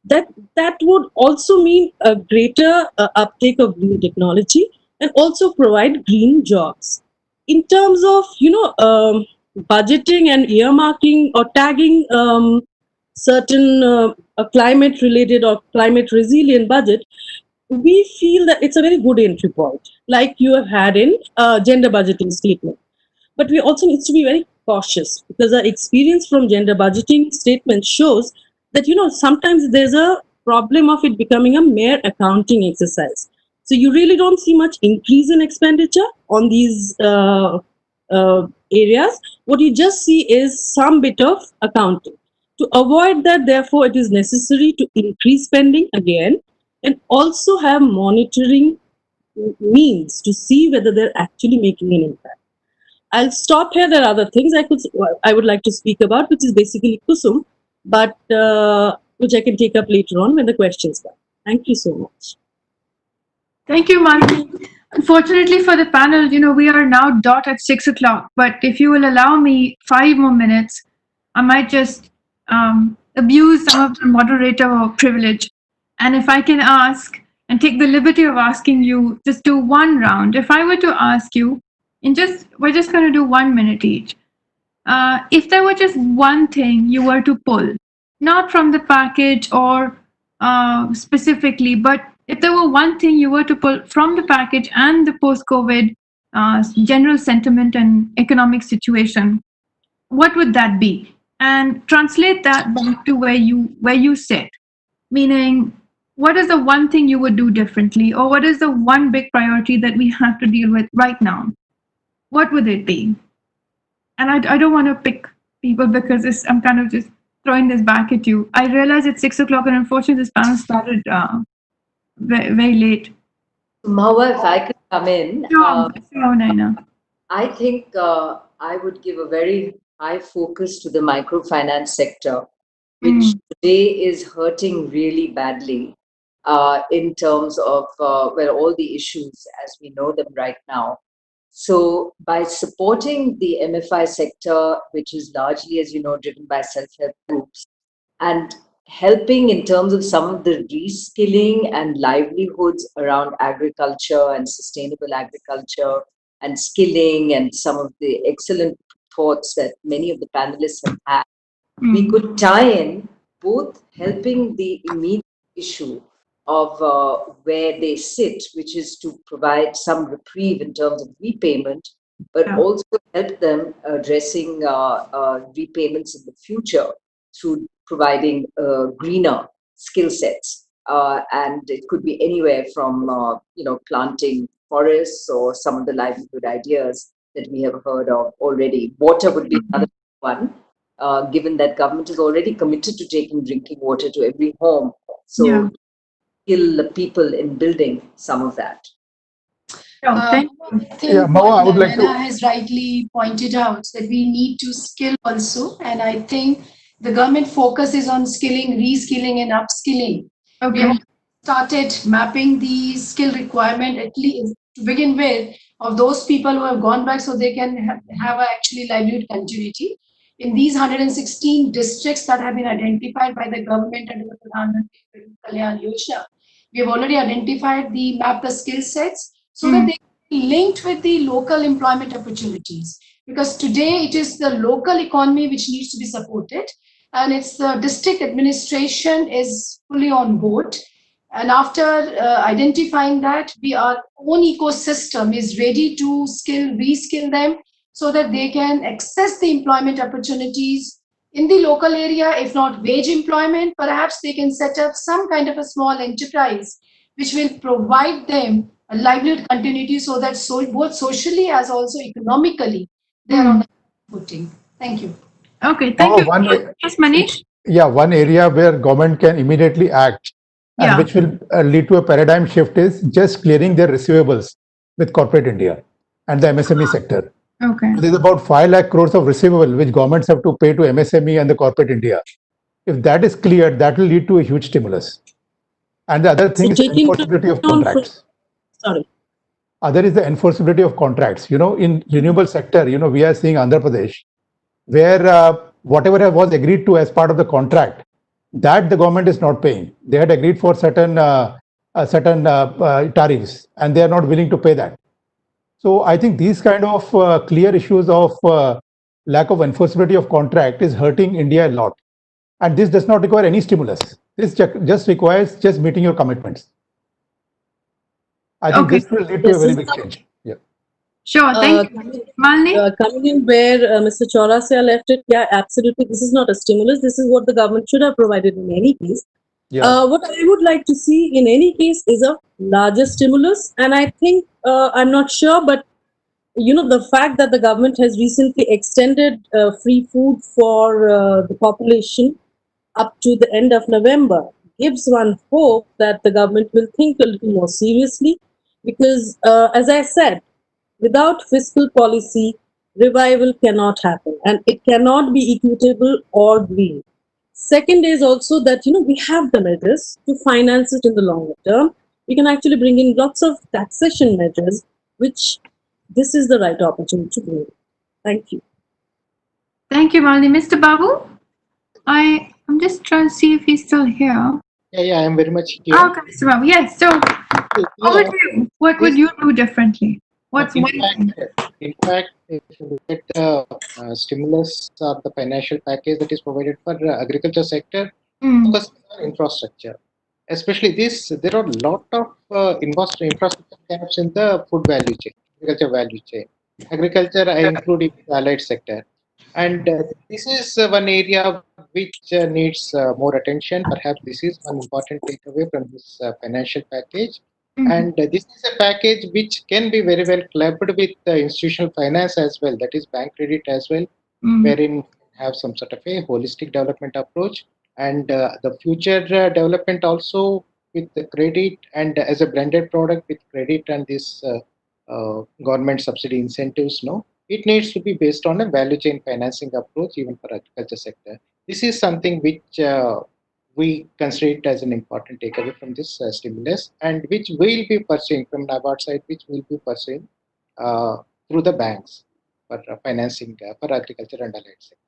That would also mean a greater uptake of green technology and also provide green jobs. In terms of, budgeting and earmarking or tagging certain climate related or climate resilient budget, we feel that it's a very good entry point, like you have had in gender budgeting statement. But we also need to be very cautious, because our experience from gender budgeting statement shows that, sometimes there's a problem of it becoming a mere accounting exercise. So you really don't see much increase in expenditure on these areas. What you just see is some bit of accounting. To avoid that, therefore, it is necessary to increase spending again and also have monitoring means to see whether they're actually making an impact. I'll stop here. There are other things I would like to speak about, which is basically Kusum, but which I can take up later on when the questions come. Thank you so much. Thank you, Manvi. Unfortunately for the panel, we are now dot at 6 o'clock, but if you will allow me 5 more minutes, I might just abuse some of the moderator privilege. And if I can ask and take the liberty of asking you, just do one round. If I were to ask you, we're just going to do 1 minute each. If there were just one thing you were to pull, not from the package or specifically, but if there were one thing you were to pull from the package and the post-COVID general sentiment and economic situation, what would that be? and translate that back to where you sit. Meaning, what is the one thing you would do differently, or what is the one big priority that we have to deal with right now? What would it be? And I don't want to pick people because I'm kind of just throwing this back at you. I realize it's 6 o'clock, and unfortunately, this panel started very, very late. Mahua, if I could come in. Sure, Naina. I think I would give a very high focus to the microfinance sector, which today is hurting really badly in terms of all the issues as we know them right now. So by supporting the MFI sector, which is largely, as you know, driven by self-help groups, and helping in terms of some of the reskilling and livelihoods around agriculture and sustainable agriculture and skilling and some of the excellent thoughts that many of the panelists have had, we could tie in both helping the immediate issue of where they sit, which is to provide some reprieve in terms of repayment, but also help them addressing repayments in the future through providing greener skill sets. And it could be anywhere from, planting forests or some of the livelihood ideas that we have heard of already. Water would be another one, given that government is already committed to taking drinking water to every home. So skill the people in building some of that. Thank I think what Nana has rightly pointed out, that we need to skill also, and I think the government focuses on skilling, reskilling, and upskilling. We have started mapping the skill requirement, at least to begin with, of those people who have gone back, so they can have actually livelihood continuity. In these 116 districts that have been identified by the government under the Pradhan Mantri Kalyan Yojana, we have already identified mapped the skill sets so that they can be linked with the local employment opportunities. Because today it is the local economy which needs to be supported, and it's the district administration is fully on board. And after identifying that, our own ecosystem is ready to reskill them so that they can access the employment opportunities in the local area. If not wage employment, perhaps they can set up some kind of a small enterprise which will provide them a livelihood continuity, so that both socially as also economically they are on a footing. Thank you. Okay, thank you. Yes, Manish? Yeah, one area where government can immediately act and which will lead to a paradigm shift is just clearing their receivables with corporate India and the MSME sector. Okay. There's about 5 lakh crores of receivable which governments have to pay to MSME and the corporate India. If that is cleared, that will lead to a huge stimulus. And the other thing is enforceability of contracts. Sorry. Other is the enforceability of contracts. In renewable sector, we are seeing Andhra Pradesh, where whatever was agreed to as part of the contract, that the government is not paying. They had agreed for certain tariffs, and they are not willing to pay that. So I think these kind of clear issues of lack of enforceability of contract is hurting India a lot. And this does not require any stimulus. This just requires just meeting your commitments. I think this will lead to a very big change. Yeah. Sure. Thank you. Malini? Coming in where Mr. Chaurasia left it, yeah, absolutely. This is not a stimulus. This is what the government should have provided in any case. Yeah. What I would like to see in any case is a larger stimulus. And I think, I'm not sure, but the fact that the government has recently extended free food for the population up to the end of November gives one hope that the government will think a little more seriously, because as I said, without fiscal policy, revival cannot happen, and it cannot be equitable or green. Second is also that we have the measures to finance it in the longer term. We can actually bring in lots of taxation measures, which this is the right opportunity to do. Thank you. Thank you, Malini. Mr. Babu? I'm just trying to see if he's still here. Yeah, I'm very much here. Okay, Mr. Babu. Yes. So, over to you. What would you do differently? What's one thing? In fact, if you look at the stimulus or the financial package that is provided for the agriculture sector, focus on infrastructure. Especially there are a lot of infrastructure gaps in the food value chain, agriculture value chain. Agriculture, I include in the allied sector. And this is one area which needs more attention. Perhaps this is one important takeaway from this financial package. And this is a package which can be very well clubbed with institutional finance as well, that is bank credit as well, wherein have some sort of a holistic development approach, and the future development also with the credit and as a blended product with credit and this government subsidy incentives. No, it needs to be based on a value chain financing approach even for agriculture sector. This is something which we consider it as an important takeaway from this stimulus, and which we'll be pursuing from NABARD side, which we'll be pursuing through the banks for financing for agriculture and allied sector.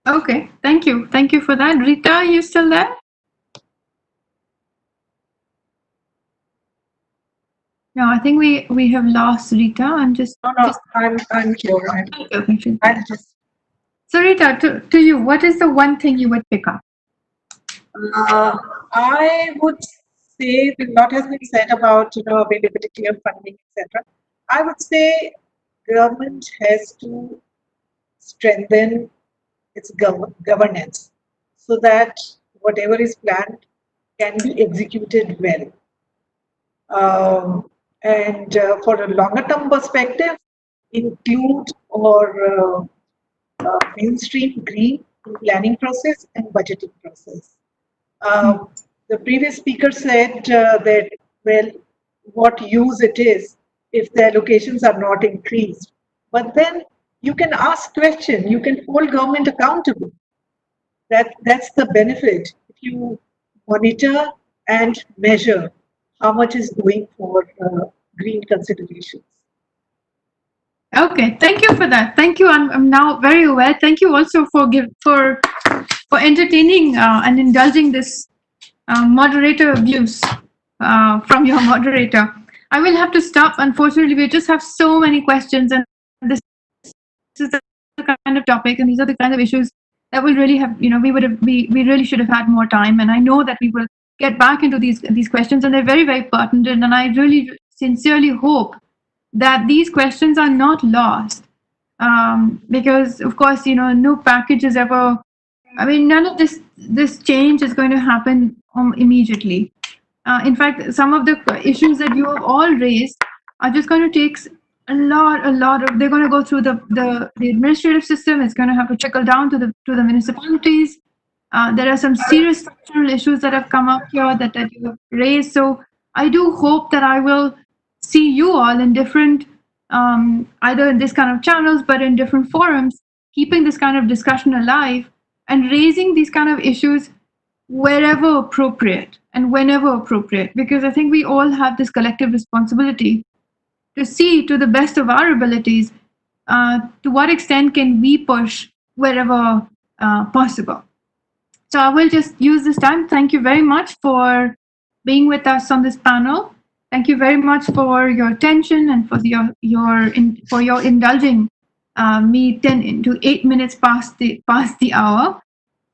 Okay, thank you. Thank you for that. Rita, are you still there? No, I think we have lost Rita. I'm here. Okay. So Rita, to you, what is the one thing you would pick up? I would say a lot has been said about availability of funding, etc. I would say government has to strengthen its governance so that whatever is planned can be executed well. And for a longer term perspective, include or mainstream green in planning process and budgeting process. The previous speaker said that, well, what use it is if the allocations are not increased. But then you can ask question, you can hold government accountable. That's the benefit if you monitor and measure how much is going for green considerations. Okay, thank you for that. Thank you. I'm now very aware. Thank you also for entertaining and indulging this moderator abuse from your moderator. I will have to stop. Unfortunately, we just have so many questions, and this is the kind of topic, and these are the kind of issues that will really have, we really should have had more time. And I know that we will get back into these questions, and they're very, very pertinent. And I really sincerely hope that these questions are not lost, because of course, no package is ever, none of this change is going to happen immediately. In fact, some of the issues that you have all raised are just going to take a lot of, they're going to go through the administrative system. It's going to have to trickle down to the municipalities. There are some serious structural issues that have come up here that you have raised. So I do hope that I will see you all in different, either in this kind of channels, but in different forums, keeping this kind of discussion alive and raising these kind of issues wherever appropriate and whenever appropriate, because I think we all have this collective responsibility to see, to the best of our abilities, to what extent can we push wherever possible. So I will just use this time. Thank you very much for being with us on this panel. Thank you very much for your attention and for your indulging me 10 to 8 minutes past the hour.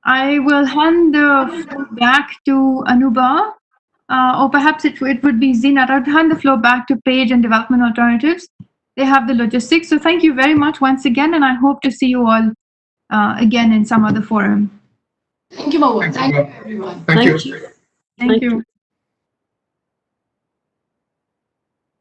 I will hand the floor back to Anuba, or perhaps it would be Zinat. I'll hand the floor back to Page and Development Alternatives. They have the logistics. So thank you very much once again, and I hope to see you all again in some other forum. Thank you, Mawar. Thank you, everyone. Thank you. Thank you.